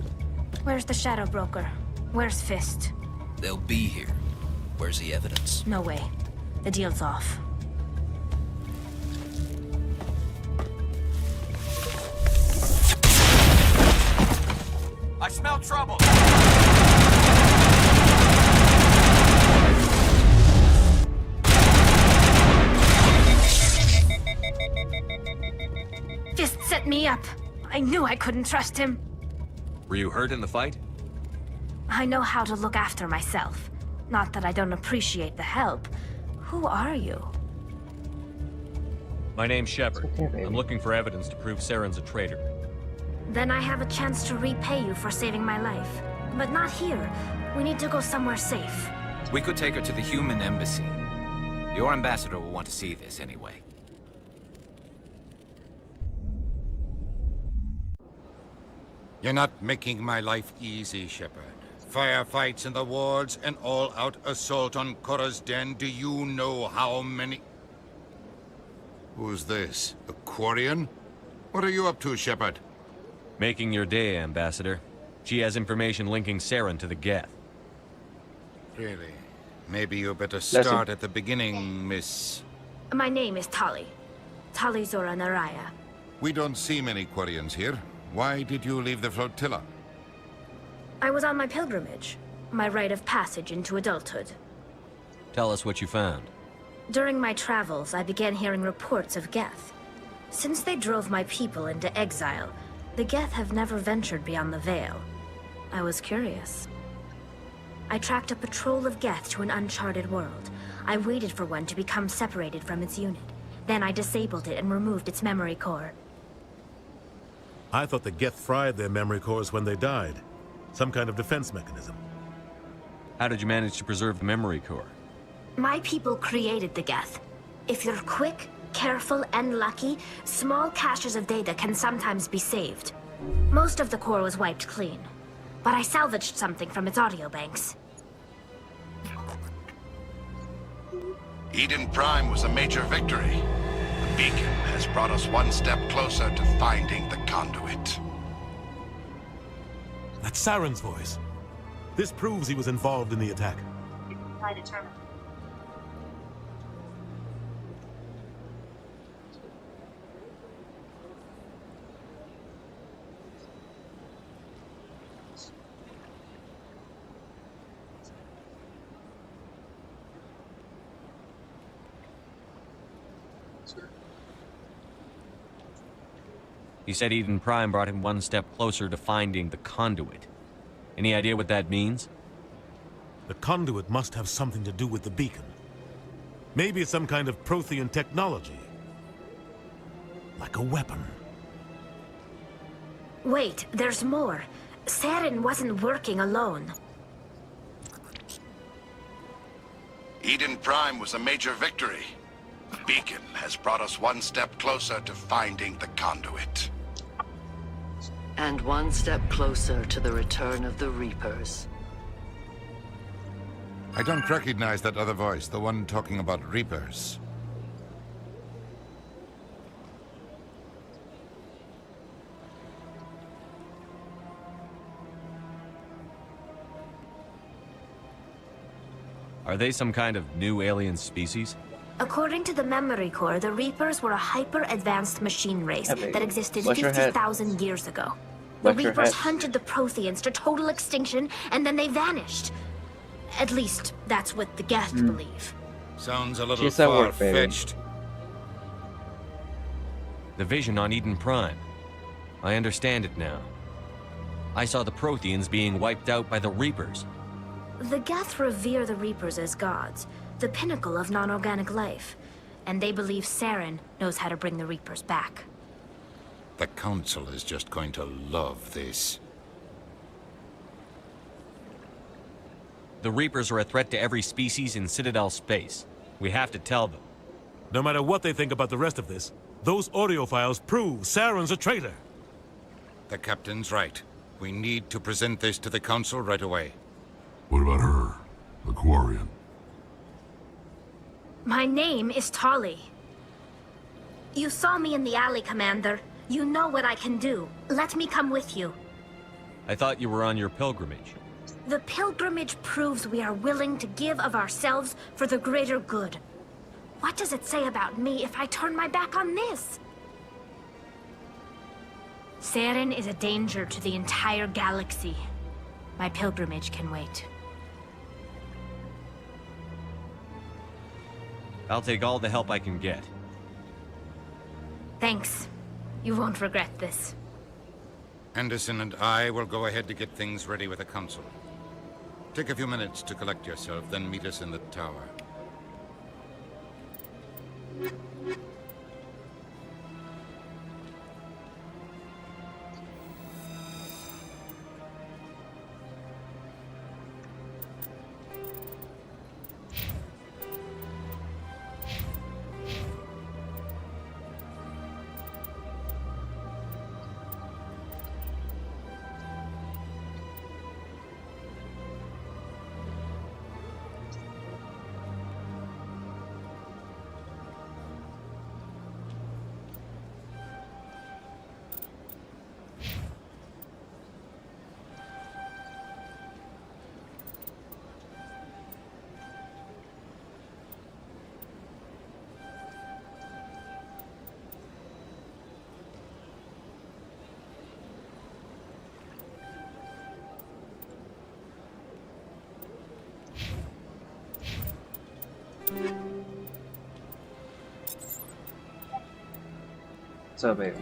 Where's the Shadow Broker? Where's Fist? They'll be here. Where's the evidence? No way. The deal's off. I smell trouble. I knew I couldn't trust him. Were you hurt in the fight? I know how to look after myself. Not that I don't appreciate the help. Who are you? My name's Shepard. I'm looking for evidence to prove Saren's a traitor. Then I have a chance to repay you for saving my life. But not here. We need to go somewhere safe. We could take her to the human embassy. Your ambassador will want to see this anyway. You're not making my life easy, Shepard. Firefights in the wards, an all-out assault on Korra's den. Do you know how many... Who's this? A Quarian? What are you up to, Shepard? Making your day, Ambassador. She has information linking Saren to the Geth. Really? Maybe you better start at the beginning, Miss... My name is Tali. Tali Zora Naraya. We don't see many Quarians here. Why did you leave the flotilla? I was on my pilgrimage. My rite of passage into adulthood. Tell us what you found. During my travels, I began hearing reports of Geth. Since they drove my people into exile, the Geth have never ventured beyond the Veil. I was curious. I tracked a patrol of Geth to an uncharted world. I waited for one to become separated from its unit. Then I disabled it and removed its memory core. I thought the Geth fried their memory cores when they died. Some kind of defense mechanism. How did you manage to preserve the memory core? My people created the Geth. If you're quick, careful, and lucky, small caches of data can sometimes be saved. Most of the core was wiped clean, but I salvaged something from its audio banks. Eden Prime was a major victory. The beacon has brought us one step closer to finding the conduit. That's Saren's voice. This proves he was involved in the attack. Supply the terminal. He said Eden Prime brought him one step closer to finding the conduit. Any idea what that means? The conduit must have something to do with the beacon. Maybe it's some kind of Prothean technology. Like a weapon. Wait, there's more. Saren wasn't working alone. Eden Prime was a major victory. The beacon has brought us one step closer to finding the conduit. And one step closer to the return of the Reapers. I don't recognize that other voice, the one talking about Reapers. Are they some kind of new alien species? According to the memory core, the Reapers were a hyper-advanced machine race that existed 50,000 years ago. The Reapers hunted the Protheans to total extinction, and then they vanished. At least, that's what the Geth believe. Sounds a little far-fetched. The vision on Eden Prime. I understand it now. I saw the Protheans being wiped out by the Reapers. The Geth revere the Reapers as gods, the pinnacle of non-organic life. And they believe Saren knows how to bring the Reapers back. The Council is just going to love this. The Reapers are a threat to every species in Citadel space. We have to tell them. No matter what they think about the rest of this, those audio files prove Saren's a traitor. The Captain's right. We need to present this to the Council right away. What about her? The Quarian? My name is Tali. You saw me in the alley, Commander. You know what I can do. Let me come with you. I thought you were on your pilgrimage. The pilgrimage proves we are willing to give of ourselves for the greater good. What does it say about me if I turn my back on this? Saren is a danger to the entire galaxy. My pilgrimage can wait. I'll take all the help I can get. Thanks. You won't regret this. Anderson and I will go ahead to get things ready with the council. Take a few minutes to collect yourself, then meet us in the tower. So baby.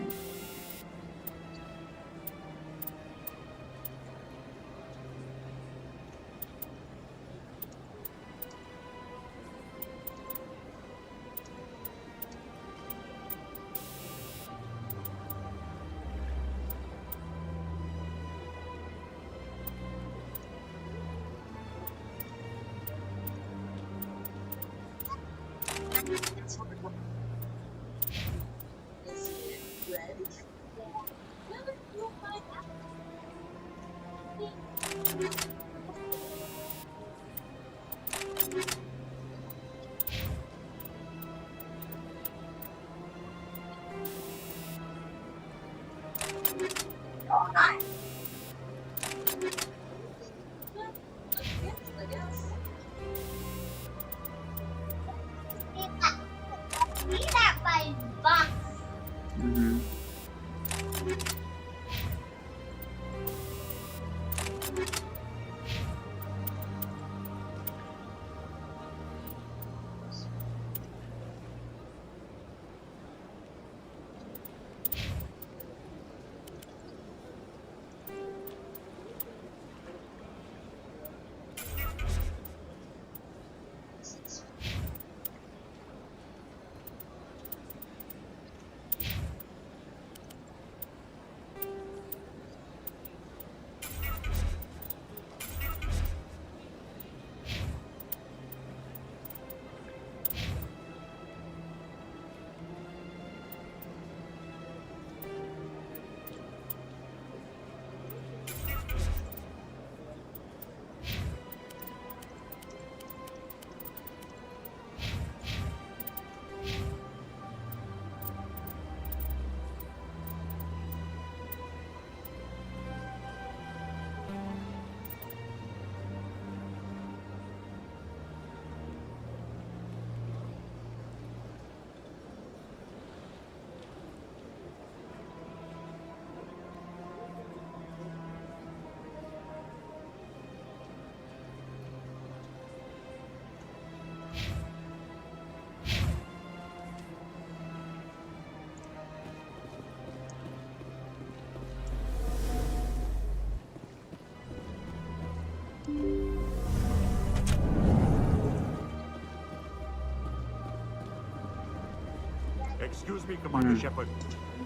Excuse me, Commander Shepard.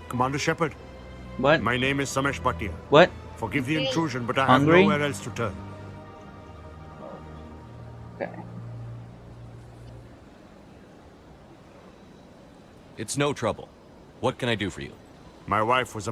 Commander Shepard. What? My name is Samesh Bhatia. What? Forgive the intrusion, but I have Hungry? nowhere else to turn. Okay. It's no trouble. What can I do for you? My wife was a